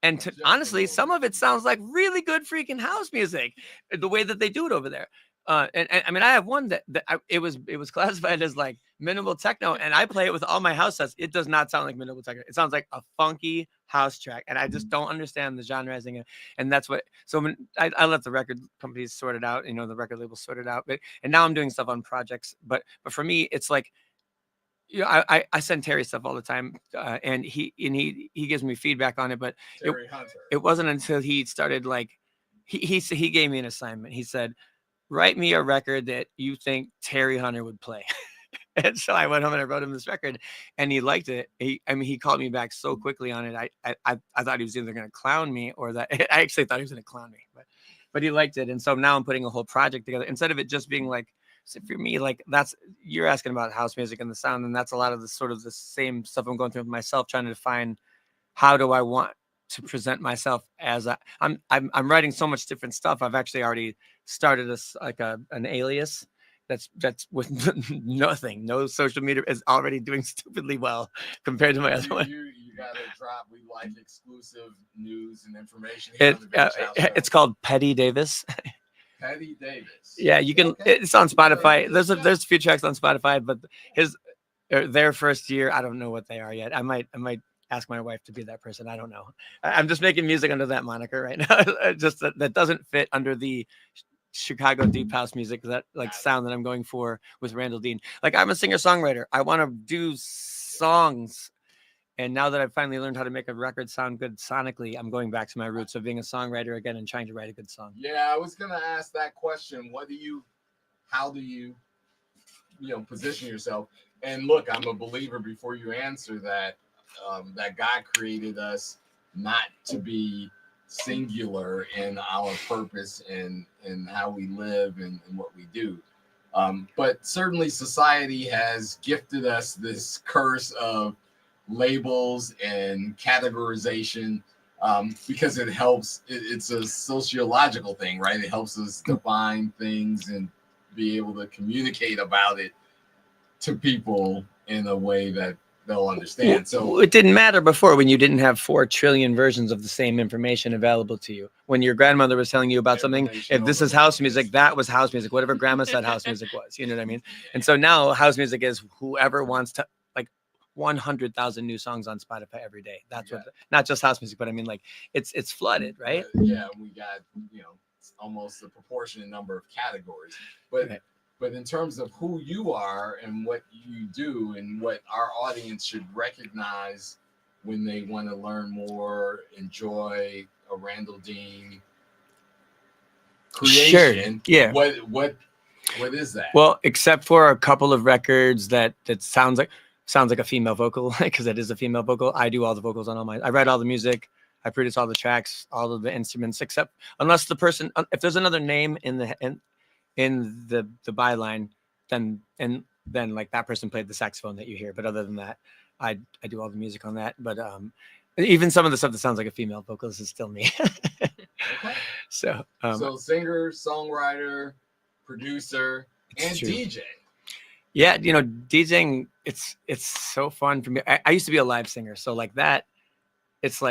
And honestly, some of it sounds like really good freaking house music, the way that they do it over there. And I mean, I have one that it was classified as like minimal techno, and I play it with all my house sets. It does not sound like minimal techno. It sounds like a funky house track, and I just don't understand the genreizing. And that's what. So when I let the record companies sort it out, the record labels sort it out. And now I'm doing stuff on projects. But for me, it's like, I send Terry stuff all the time, and he gives me feedback on it. But it wasn't until he started he gave me an assignment. He said, write me a record that you think Terry Hunter would play. And so I went home and I wrote him this record, and he liked it. He called me back so quickly on it. I thought he was either going to clown me or that I actually thought he was going to clown me, but he liked it. And so now I'm putting a whole project together instead of it just being like, so for me, like you're asking about house music and the sound, and that's a lot of the sort of the same stuff I'm going through with myself, trying to define how do I want to present myself as I'm writing so much different stuff. I've actually already started an alias that's with nothing. No social media is already doing stupidly well compared to my other one. You gotta drop. We like exclusive news and information. It's called Petty Davis. Petty Davis. Yeah, you can. Okay. It's on Spotify. There's a few tracks on Spotify, but their first year, I don't know what they are yet. I might ask my wife to be that person. I don't know. I'm just making music under that moniker right now. Just that doesn't fit under the Chicago deep house music, that like sound that I'm going for with Randall Dean. Like, I'm a singer-songwriter. I want to do songs. And now that I've finally learned how to make a record sound good sonically, I'm going back to my roots of being a songwriter again and trying to write a good song. Yeah, I was gonna ask that question. How do you position yourself? And look, I'm a believer. Before you answer that, that God created us not to be singular in our purpose and how we live and what we do. But certainly society has gifted us this curse of labels and categorization, because it helps. It's a sociological thing, right? It helps us define things and be able to communicate about it to people in a way that they'll understand. So it didn't matter before, when you didn't have 4 trillion versions of the same information available to you. When your grandmother was telling you about something, if this is house music, that was house music. Whatever grandma said house music was, you know what I mean? And so now house music is whoever wants to, like, 100,000 new songs on Spotify every day. That's what, not just house music, but I mean, like, it's flooded, right? Yeah, we got almost a proportionate number of categories, but in terms of who you are and what you do and what our audience should recognize when they want to learn more, enjoy a Randall Dean creation. Sure. Yeah. What is that? Well, except for a couple of records that sounds like a female vocal, because it is a female vocal. I do all the vocals on all I write all the music. I produce all the tracks, all of the instruments, except unless the person, if there's another name in the byline, then like that person played the saxophone that you hear. But other than that, I do all the music on that. But even some of the stuff that sounds like a female vocalist is still me. Okay. So singer, songwriter, producer, and true. DJ. Yeah, DJing, it's so fun for me. I used to be a live singer, so like that, it's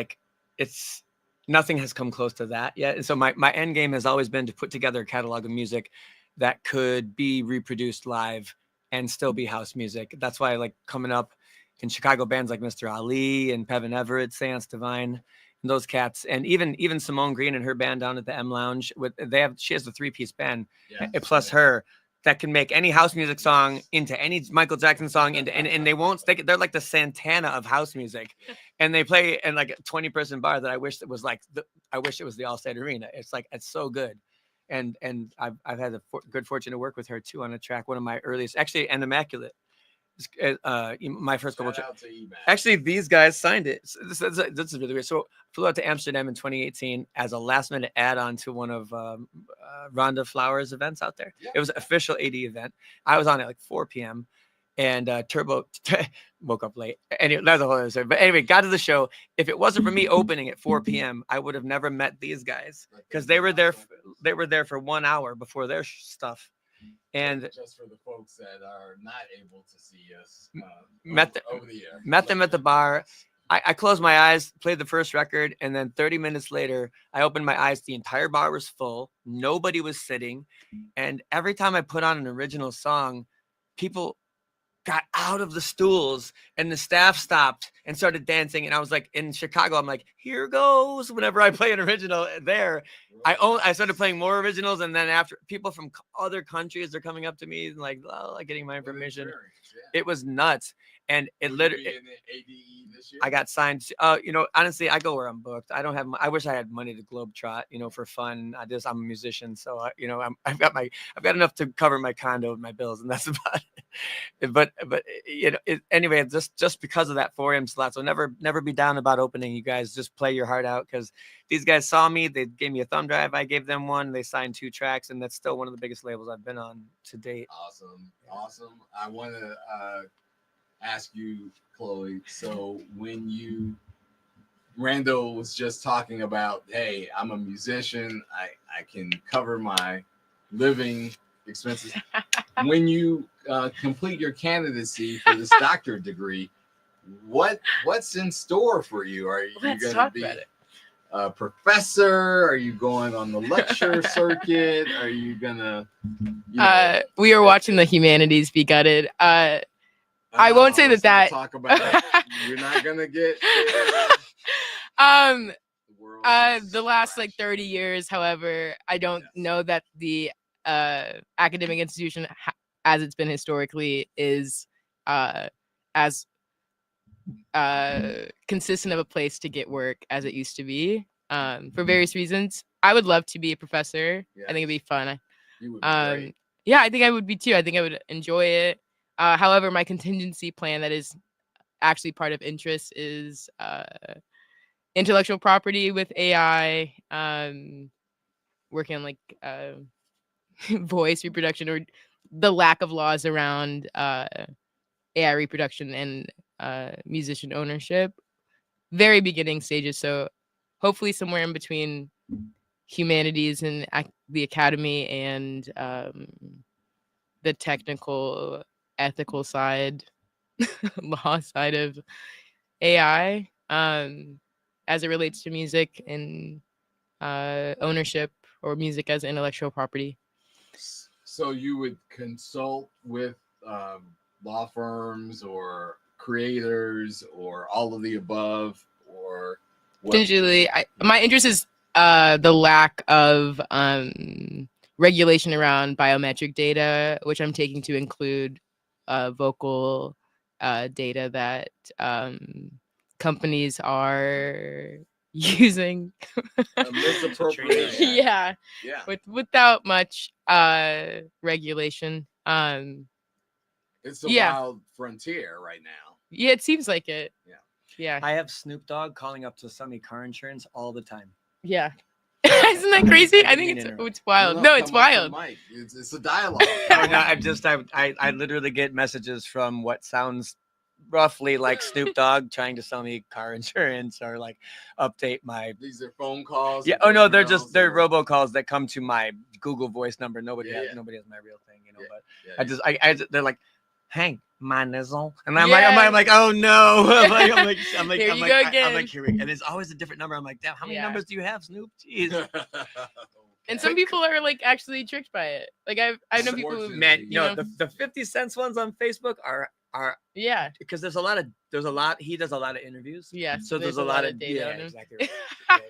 nothing has come close to that yet. And so my end game has always been to put together a catalog of music that could be reproduced live and still be house music. That's why I like coming up in Chicago bands like Mr. Ali and Pevin Everett, Seance Divine, and those cats, and even Simone Green and her band down at the M Lounge. She has a 3-piece band, plus her, that can make any house music song into any Michael Jackson song, and they won't stick it. They're like the Santana of house music, and they play in like a 20-person bar that I wish it was like I wish it was the Allstate Arena. It's so good, and I've had the good fortune to work with her too on a track, one of my earliest, actually, and Immaculate. My first couple. Actually, these guys signed it. So this is really weird. So I flew out to Amsterdam in 2018 as a last-minute add-on to one of Rhonda Flowers' events out there. It was an official AD event. I was on at like 4 p.m. and Turbo woke up late. Anyway, that's a whole other story. But anyway, got to the show. If it wasn't for me opening at 4 p.m., I would have never met these guys, because they were there. They were there for 1 hour before their stuff. And just for the folks that are not able to see us, over the air, met them at the bar. I closed my eyes, played the first record, and then 30 minutes later, I opened my eyes. The entire bar was full. Nobody was sitting. And every time I put on an original song, people got out of the stools and the staff stopped and started dancing. And I was like, in Chicago, I'm like, here goes. Whenever I play an original there, I started playing more originals. And then after, people from other countries are coming up to me and like getting my information. It was nuts. And it literally, I got signed. Honestly, I go where I'm booked. I don't have. I wish I had money to globetrot, for fun. I'm a musician, so I've got enough to cover my condo and my bills, and that's about it. But anyway, just because of that 4 a.m. slot, so never be down about opening. You guys just play your heart out, because these guys saw me. They gave me a thumb drive. I gave them one. They signed 2 tracks, and that's still one of the biggest labels I've been on to date. Awesome. I want to ask you, Chloe, so when Randall was just talking about, hey, I'm a musician, I can cover my living expenses. When you complete your candidacy for this doctorate degree, what's in store for you? Are you going to be a professor? Are you going on the lecture circuit? Are you gonna? We are watching the humanities be gutted. I won't say let's that. not talk about it. You're not gonna get. The last like 30 years, however, I don't know that the academic institution, as it's been historically, is as consistent of a place to get work as it used to be. For various reasons, I would love to be a professor. Yes. I think it'd be fun. You would be great. Yeah, I think I would be too. I think I would enjoy it. However, my contingency plan that is actually part of interest is intellectual property with AI, working on like voice reproduction or the lack of laws around AI reproduction and musician ownership. Very beginning stages. So hopefully somewhere in between humanities and the academy and the technical, ethical side, law side of AI, as it relates to music and ownership or music as intellectual property. So you would consult with law firms or creators or all of the above, or what? Potentially, my interest is the lack of regulation around biometric data, which I'm taking to include vocal data that companies are using. Misappropriation. Yeah, Yeah. Without much regulation. It's a Yeah. wild frontier right now. Yeah, it seems like it. Yeah. Yeah. I have Snoop Dogg calling up to sell me car insurance all the time. Yeah. Isn't that crazy? I think it's wild. No, it's wild. It's a dialogue. Oh, no, I literally get messages from what sounds roughly like Snoop Dogg trying to sell me car insurance or like update my. These are phone calls. Yeah. Oh no, they're robocalls that come to my Google Voice number. Nobody has my real thing, you know. Yeah, but I they're like, "Hey, my nizzle," and I'm Yeah. like, "Oh no!" I'm like, Here you go again. I'm like, here we go. And it's always a different number. I'm like, damn, how many numbers do you have, Snoop? Jeez. And some people are like actually tricked by it. Like I know people who, Man, you know, the 50 cents ones on Facebook are yeah, because he does a lot of interviews. Yeah, So there's a lot of data on yeah, him. exactly. Right.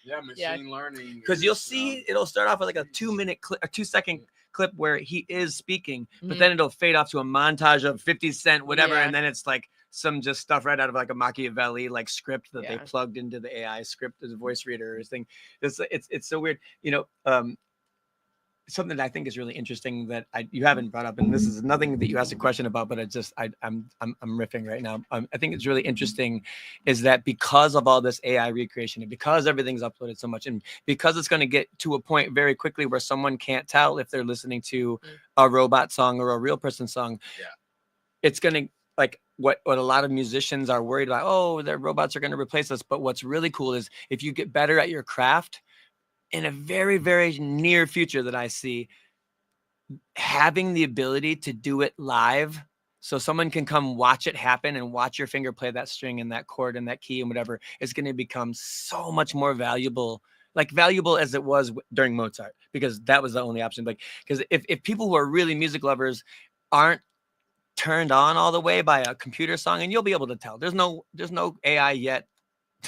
Yeah, machine learning. Because you'll see it'll start off with like a 2-minute clip, a 2-second clip where he is speaking, but then it'll fade off to a montage of 50 Cent, whatever, Yeah. and then it's like some just stuff right out of like a Machiavelli like script that they Yeah. plugged into the AI script as a voice reader or thing. It's so weird, you know. Something that I think is really interesting that you haven't brought up, and this is nothing that you asked a question about, but I'm riffing right now. I think it's really interesting is that because of all this AI recreation and because everything's uploaded so much, and because it's going to get to a point very quickly where someone can't tell if they're listening to a robot song or a real person song. Yeah, it's going to like what a lot of musicians are worried about. Oh, their robots are going to replace us. But what's really cool is if you get better at your craft. In a very, very near future that I see, having the ability to do it live so someone can come watch it happen and watch your finger play that string and that chord and that key and whatever is going to become so much more valuable, like valuable as it was during Mozart, because that was the only option. Like, because if people who are really music lovers aren't turned on all the way by a computer song, and you'll be able to tell, there's no AI yet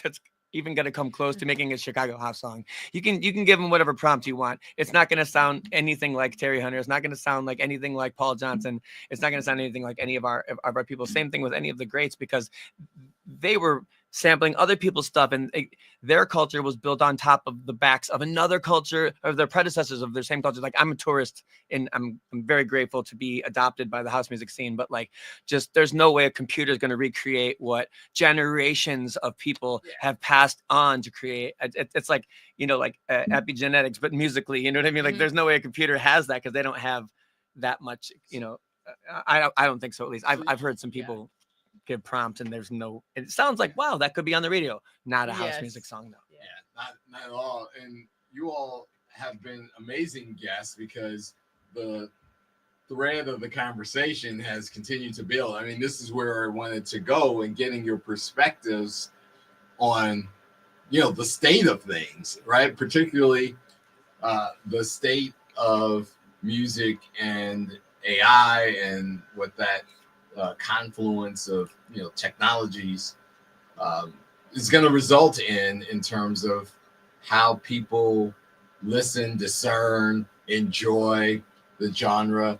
that's even going to come close to making a Chicago house song. You can give them whatever prompt you want. It's not going to sound anything like Terry Hunter. It's not going to sound like anything like Paul Johnson. It's not going to sound anything like any of our people. Same thing with any of the greats, because they were sampling other people's stuff, and their culture was built on top of the backs of another culture of their predecessors of their same culture. Like, I'm a tourist and I'm very grateful to be adopted by the house music scene, but like, just there's no way a computer is going to recreate what generations of people have passed on to create. It's like, you know, like epigenetics, but musically, you know what I mean? Like, there's no way a computer has that because they don't have that much, you know. I don't think so. At least I've heard some people give prompt and there's no, it sounds like, wow, that could be on the radio. Not a house music song though. Yeah, not at all. And you all have been amazing guests because the thread of the conversation has continued to build. I mean, this is where I wanted to go, and getting your perspectives on the state of things, right? Particularly the state of music and AI and what that confluence of technologies is going to result in terms of how people listen, discern, enjoy the genre.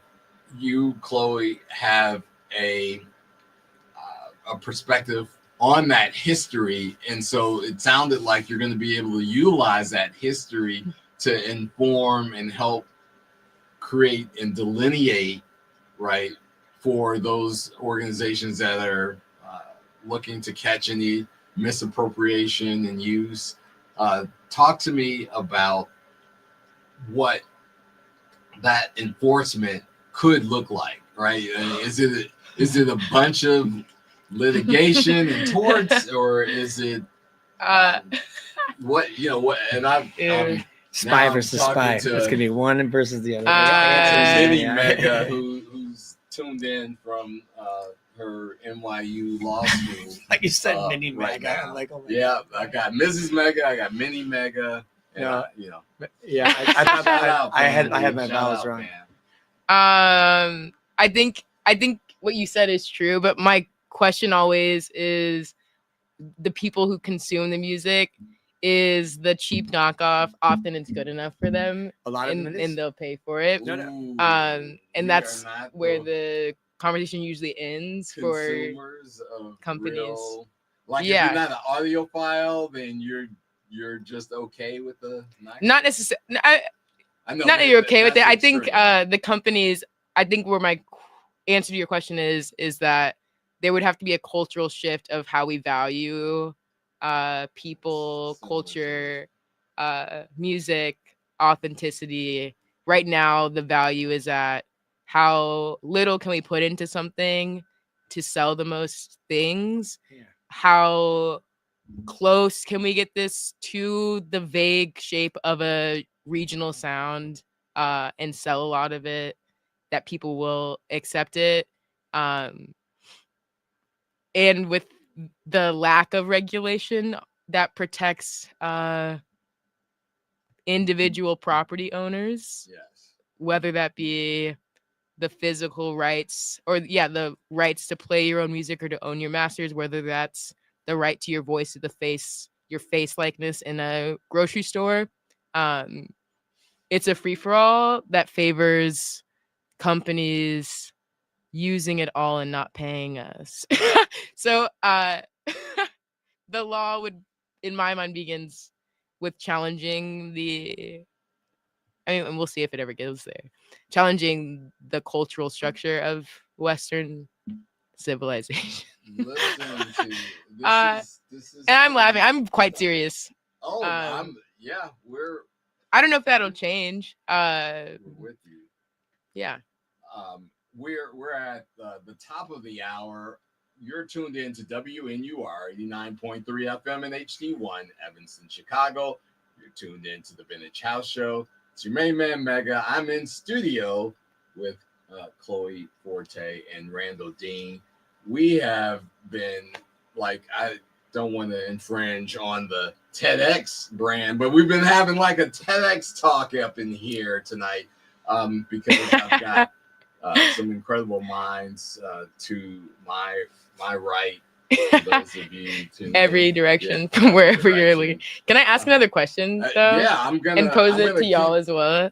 You, Chloe, have a perspective on that history, and so it sounded like you're going to be able to utilize that history to inform and help create and delineate, right, for those organizations that are looking to catch any misappropriation and use. Talk to me about what that enforcement could look like, right? Is it a bunch of litigation and torts, or is it what? And I'm Spy now versus talking spy. to- It's gonna be one versus the other. Mini Yeah. Mega, who's tuned in from her NYU law school. Like you said, mini right mega. now. I'm like, oh my Yeah, God. I got Mrs. Mega, I got Mini Mega, and No. Yeah, Shout out, I had fam. my Shout vowels out, wrong. fam. I think what you said is true, but my question always is the people who consume the music, is the cheap knockoff often it's good enough for them, A lot of them it is. and they'll pay for it. No, no. Ooh, And we that's are not where the conversation usually ends for consumers of companies. real, like Yeah. if you're not an audiophile, then you're just okay with the not necessarily. I know, Not that you're okay with that's it. I think extreme. the companies. I think where my answer to your question is that there would have to be a cultural shift of how we value people, culture, music, authenticity. Right now, the value is at how little can we put into something to sell the most things. Yeah. How close can we get this to the vague shape of a regional sound and sell a lot of it that people will accept it, and with the lack of regulation that protects individual property owners, Yes. whether that be the physical rights or the rights to play your own music or to own your masters, whether that's the right to your voice to your face likeness in a grocery store. It's a free-for-all that favors companies using it all and not paying us. So the law would, in my mind, begins with challenging and we'll see if it ever goes there, challenging the cultural structure of Western civilization. Listen to this is And I'm laughing. I'm quite serious. We're I don't know if that'll change. with you. Yeah. We're at the top of the hour. You're tuned in to WNUR 89.3 FM and HD1 Evanston, Chicago. You're tuned in to the Vintage House Show. It's your main man, Mega. I'm in studio with Chloe Fourté and Randall Dean. We have been, I don't want to infringe on the TEDx brand, but we've been having like a TEDx talk up in here tonight because I've got some incredible minds to my right. Those of you Every direction from wherever you're looking. Can I ask another question though? Yeah, I'm gonna pose it to y'all as well.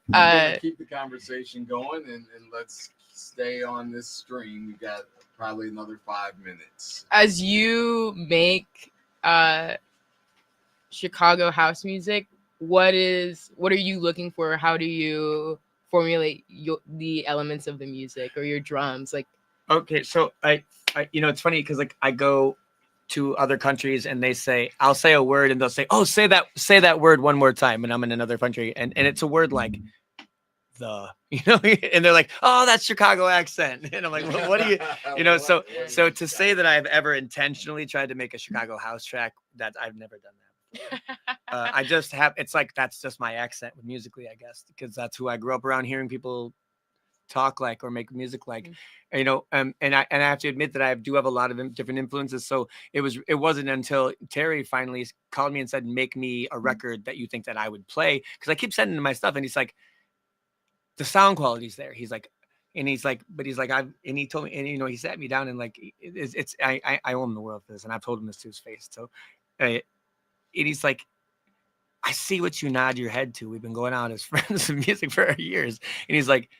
Keep the conversation going and let's stay on this stream. We got probably another 5 minutes. As you make Chicago house music, what are you looking for? How do you formulate the elements of the music or your drums? Okay, so I it's funny because I go to other countries and I'll say a word and they'll say, oh, say that word one more time, and I'm in another country and it's a word like and they're like, oh, that's Chicago accent, and I'm like, well, what do you so to say that I've ever intentionally tried to make a Chicago house track, that I've never done that. I just have, it's like that's just my accent musically, I guess, because that's who I grew up around hearing people talk like or make music like, you know. And I have to admit that I do have a lot of different influences. So it wasn't until Terry finally called me and said, make me a record that you think that I would play, because I keep sending him my stuff and he's like, the sound quality's there. He's like, and he's like, but he's like, and he told me, and you know, he sat me down and like, I owe him the world for this, and I've told him this to his face. So, and he's like, I see what you nod your head to. We've been going out as friends of music for years, and he's like,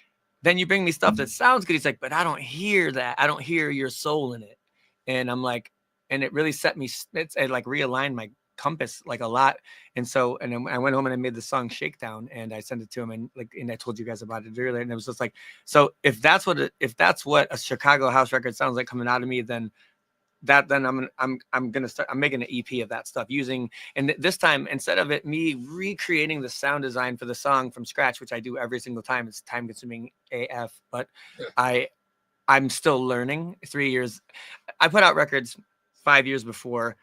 then you bring me stuff that sounds good. He's like, but I don't hear that. I don't hear your soul in it. And I'm like, and it really set me. It like realigned my compass like a lot. And so, and then I went home and I made the song Shakedown, and I sent it to him, and I told you guys about it earlier, and it was just like, so if that's what a Chicago house record sounds like coming out of me, then I'm gonna start. I'm making an EP of that stuff using, and this time, instead of it me recreating the sound design for the song from scratch, which I do every single time, it's time consuming AF, but I'm still learning. 3 years, I put out records 5 years before.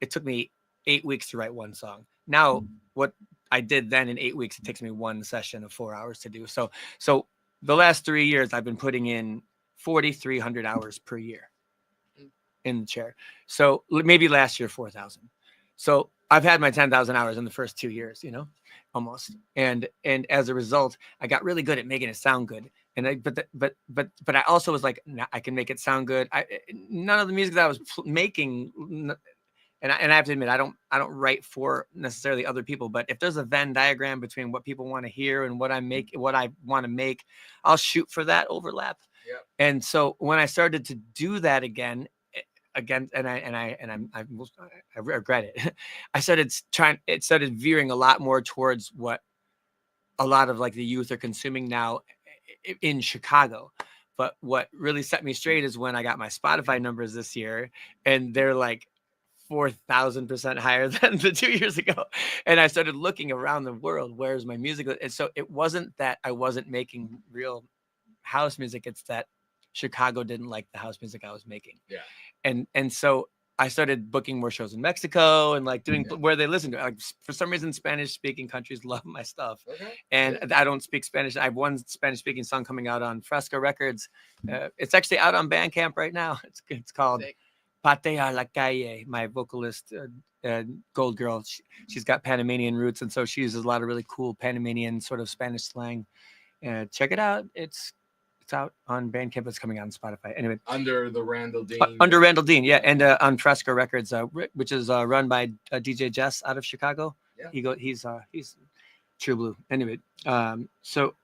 It took me 8 weeks to write one song. Now, what I did then in 8 weeks, it takes me one session of 4 hours to do. So the last 3 years, I've been putting in 4,300 hours per year in the chair. So maybe last year, 4,000. So I've had my 10,000 hours in the first 2 years, you know, almost. And as a result, I got really good at making it sound good. And but I also was like, nah, I can make it sound good. None of the music that I was making. And I have to admit, I don't write for necessarily other people, but if there's a Venn diagram between what people want to hear and what I want to make, I'll shoot for that overlap. Yep. And so when I started to do that again, and I regret it. I started veering a lot more towards what a lot of like the youth are consuming now in Chicago. But what really set me straight is when I got my Spotify numbers this year, and they're like 4,000% higher than the 2 years ago. And I started looking around the world, where's my music? And so it wasn't that I wasn't making real house music. It's that Chicago didn't like the house music I was making. Yeah. And so I started booking more shows in Mexico and like doing where they listen to it. Like for some reason, Spanish speaking countries love my stuff. Okay. And I don't speak Spanish. I have one Spanish speaking song coming out on Fresca Records. It's actually out on Bandcamp right now. It's called Patea la Calle. My vocalist, Gold Girl, she's got Panamanian roots. And so she uses a lot of really cool Panamanian sort of Spanish slang. Check it out. It's out on Bandcamp. It's coming out on Spotify. Anyway, under the Randall Dean. Under Randall Dean, yeah, and on Fresca Records, which is run by DJ Jess out of Chicago. Yeah, he's True Blue. Anyway, so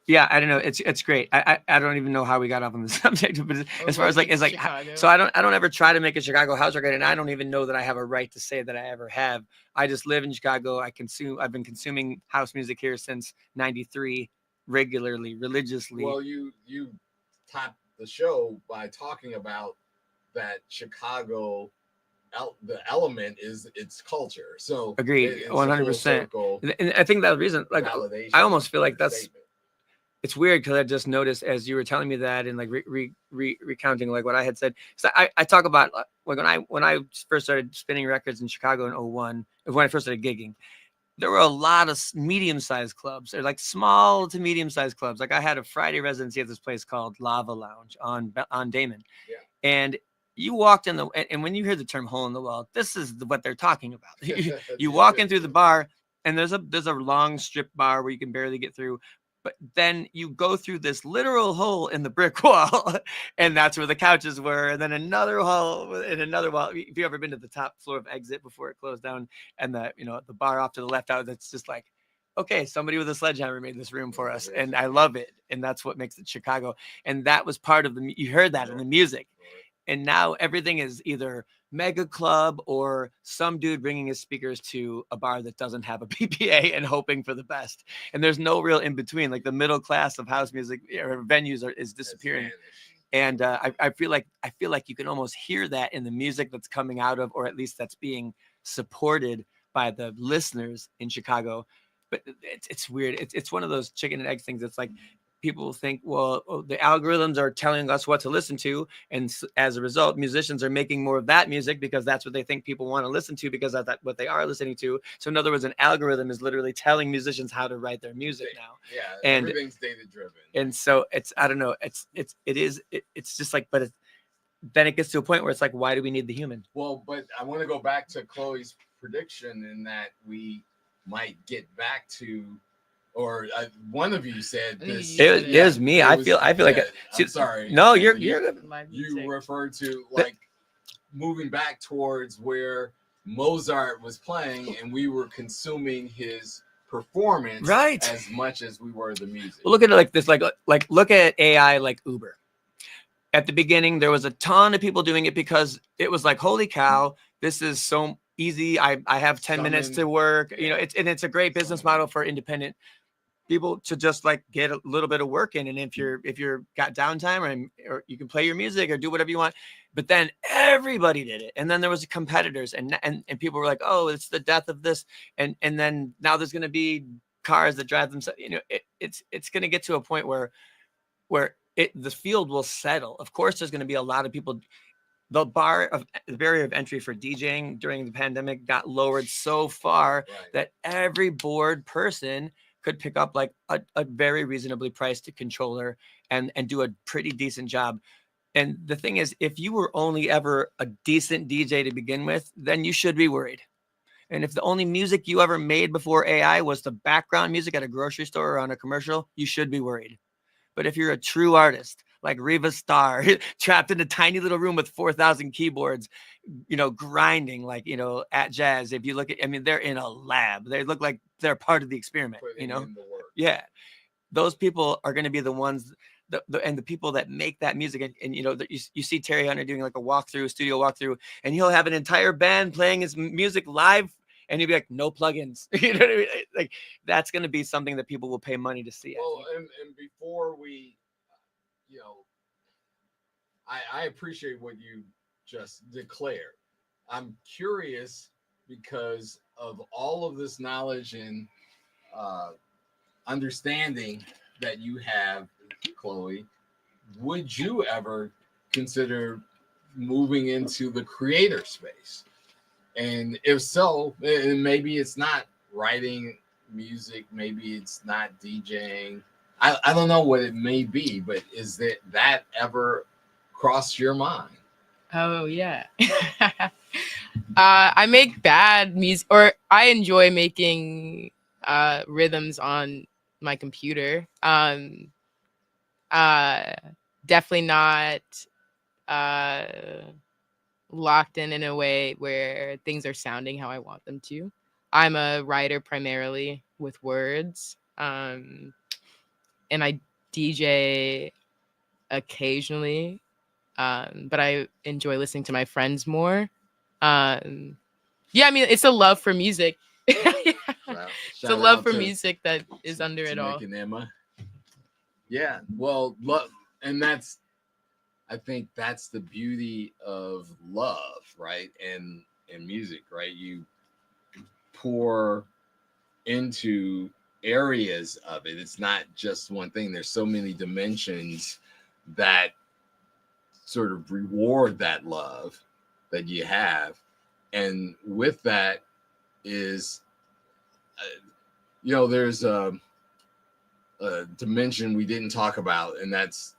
yeah, I don't know. It's great. I don't even know how we got off on the subject, but as far as like it's like Chicago. So I don't ever try to make a Chicago house record, and I don't even know that I have a right to say that I ever have. I just live in Chicago. I've been consuming house music here since '93. Regularly, religiously. Well, you topped the show by talking about that Chicago. The element is its culture. So agreed, 100%. And I think that reason, like, I almost feel like that's. It's weird because I just noticed as you were telling me that and like recounting like what I had said. So I talk about like when I first started spinning records in Chicago in 2001, when I first started gigging. There were a lot of medium-sized clubs. They're like small to medium-sized clubs. Like I had a Friday residency at this place called Lava Lounge on Damon. Yeah. And you walked in and when you hear the term hole in the wall, this is what they're talking about. You walk in through the bar and there's a long strip bar where you can barely get through. But then you go through this literal hole in the brick wall, and that's where the couches were. And then another hole and another wall. Have you ever been to the top floor of Exit before it closed down? And the bar off to the left out, that's just like, okay, somebody with a sledgehammer made this room for us. And I love it. And that's what makes it Chicago. And that was part of you heard that in the music. And now everything is either mega club or some dude bringing his speakers to a bar that doesn't have a PPA and hoping for the best. And there's no real in between. Like the middle class of house music or venues is disappearing. And I feel like you can almost hear that in the music that's coming out of, or at least that's being supported by the listeners in Chicago. But it's weird. It's one of those chicken and egg things. It's like people think, well, oh, the algorithms are telling us what to listen to, and as a result, musicians are making more of that music because that's what they think people want to listen to, because that's what they are listening to. So in other words, an algorithm is literally telling musicians how to write their music now. Yeah, and everything's data driven. And so it's, I don't know, it's just like, but then it gets to a point where it's like, why do we need the human? Well, but I want to go back to Chloe's prediction in that we might get back to, or one of you said this. It was me. I feel like I'm sorry. No, you you're referred to like moving back towards where Mozart was playing and we were consuming his performance right as much as we were the music. Well, look at it like this, like look at AI like Uber. At the beginning, there was a ton of people doing it because it was like, holy cow, this is so easy. I have 10 minutes to work. You know, it's a great business model for independent people to just like get a little bit of work in. And if you're got downtime or you can play your music or do whatever you want. But then everybody did it. And then there was competitors and people were like, oh, it's the death of this. And then now there's going to be cars that drive themselves. You know, it's going to get to a point where the field will settle. Of course, there's going to be a lot of people. The barrier of entry for DJing during the pandemic got lowered so far that every bored person could pick up like a very reasonably priced controller and do a pretty decent job. And the thing is, if you were only ever a decent DJ to begin with, then you should be worried. And if the only music you ever made before AI was the background music at a grocery store or on a commercial, you should be worried. But if you're a true artist, like Riva Starr, trapped in a tiny little room with 4,000 keyboards, you know, grinding like, you know, at Jazz. If you look at, I mean, they're in a lab. They look like they're part of the experiment, you know? Yeah. Those people are going to be the ones, and the people that make that music. And you know, you see Terry Hunter doing like a studio walkthrough, and he'll have an entire band playing his music live. And he'd be like, no plugins. You know what I mean? Like, that's going to be something that people will pay money to see. Well, and before we, you know, I appreciate what you just declared. I'm curious because of all of this knowledge and understanding that you have, Chloe, would you ever consider moving into the creator space? And if so, and maybe it's not writing music, maybe it's not DJing. I don't know what it may be, but is that ever crossed your mind? Oh, yeah. I make bad music, or I enjoy making rhythms on my computer. Definitely not locked in a way where things are sounding how I want them to. I'm a writer primarily with words, and I DJ occasionally, but I enjoy listening to my friends more. Yeah, I mean, it's a love for music. Wow. It's a love for music that is under it all. Emma. Yeah, well, and I think that's the beauty of love, right? And music, right? You pour into areas of it. It's not just one thing. There's so many dimensions that sort of reward that love that you have. And with that is, you know, there's a dimension we didn't talk about, and that's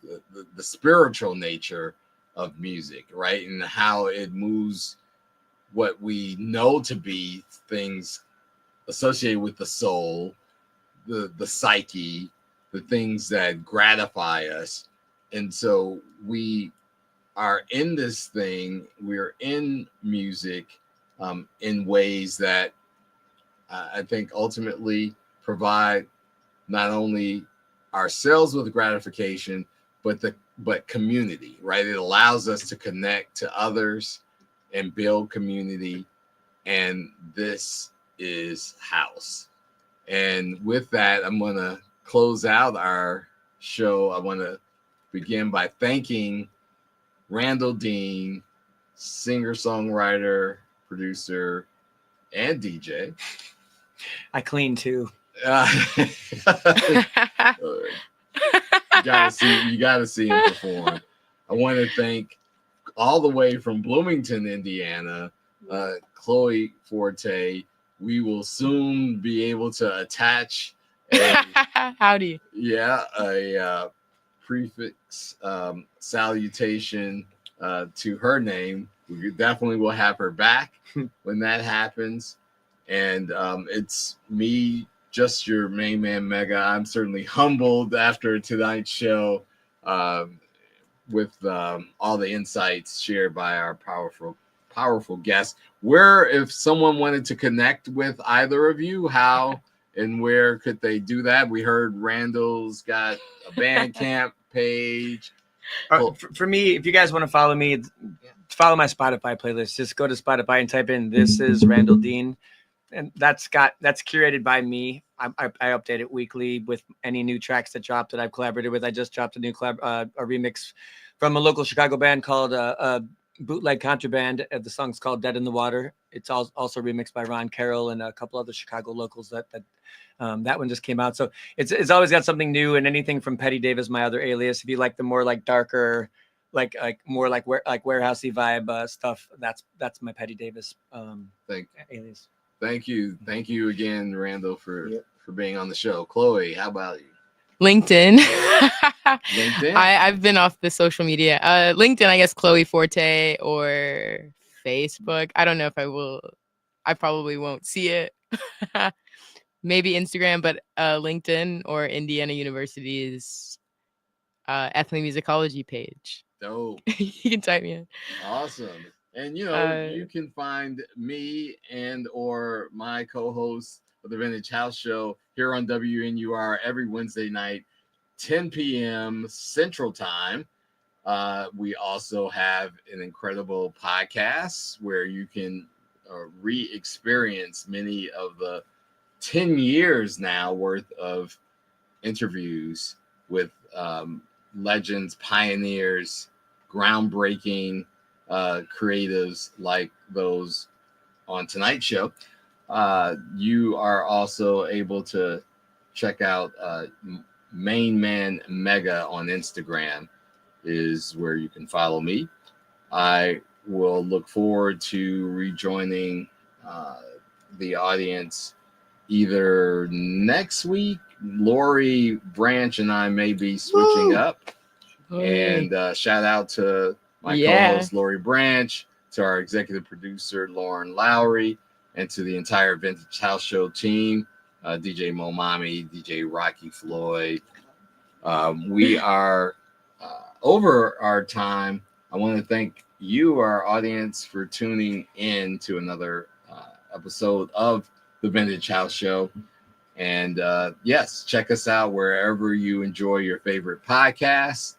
the spiritual nature of music, right? And how it moves what we know to be things associated with the soul, the psyche, the things that gratify us. And so we are in this thing, we're in music in ways that I think ultimately provide not only ourselves with gratification, but community, right? It allows us to connect to others and build community. And this is house. And with that, I'm going to close out our show. I want to begin by thanking Randall Dean, singer, songwriter, producer, and DJ. I clean too. You gotta see him perform. I want to thank all the way from Bloomington, Indiana, Chloe Fourté. We will soon be able to attach Howdy. a prefix salutation to her name. We definitely will have her back when that happens. And it's me, just your main man, Mega. I'm certainly humbled after tonight's show with all the insights shared by our powerful guests. Where, if someone wanted to connect with either of you, how and where could they do that? We heard Randall's got a Bandcamp page. For me, if you guys want to follow me, follow my Spotify playlist. Just go to Spotify and type in "This is Randall Dean," and that's curated by me. I update it weekly with any new tracks that drop that I've collaborated with. I just dropped a new a remix from a local Chicago band called Bootleg Contraband. The song's called "Dead in the Water." It's also remixed by Ron Carroll and a couple other Chicago locals. That one just came out. So it's always got something new, and anything from Petty Dave is my other alias. If you like the more like darker, like warehousey vibe stuff, that's my Petty Davis alias. Thank you again, Randall, for being on the show. Chloe, how about you? LinkedIn. LinkedIn. I've been off the social media. LinkedIn, I guess Chloe Fourté, or Facebook. I don't know if I will. I probably won't see it. Maybe Instagram, but LinkedIn or Indiana University's ethnomusicology page. Dope. You can type me in. Awesome. And you can find me and or my co-host of the Vintage House Show here on WNUR every Wednesday night, 10 p.m. Central Time. We also have an incredible podcast where you can re-experience many of the 10 years now worth of interviews with legends, pioneers, groundbreaking creatives like those on tonight's show. You are also able to check out Main Man Mega on Instagram is where you can follow me. I will look forward to rejoining the audience either next week. Lori Branch and I may be switching up. And shout out to my co-host Lori Branch, to our executive producer Lauren Lowry, and to the entire Vintage House Show team, DJ Mo Mami, DJ Rocky Floyd. We are over our time. I want to thank you, our audience, for tuning in to another episode of the Vintage House Show. And yes, check us out wherever you enjoy your favorite podcasts.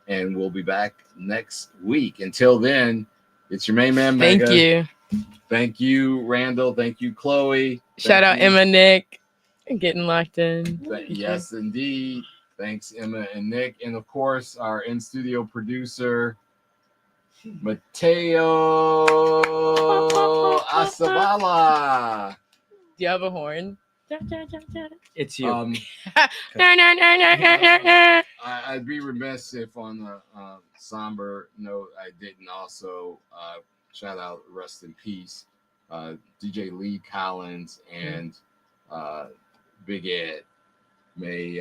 And we'll be back next week. Until then, it's your main man, Mega. Thank you. Thank you, Randall. Thank you, Chloe. Shout out Emma, Nick, getting locked in. Yes, indeed. Thanks, Emma and Nick. And of course, our in-studio producer, Mateo Asabala. Do you have a horn? It's you. I'd be remiss if on a somber note I didn't also shout out, rest in peace, DJ Lee Collins and Big Ed. May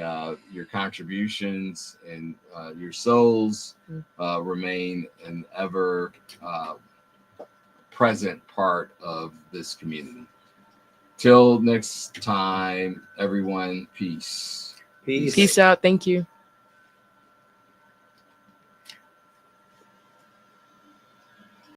your contributions and your souls remain an ever present part of this community. Till next time, everyone, peace. Peace out. Thank you.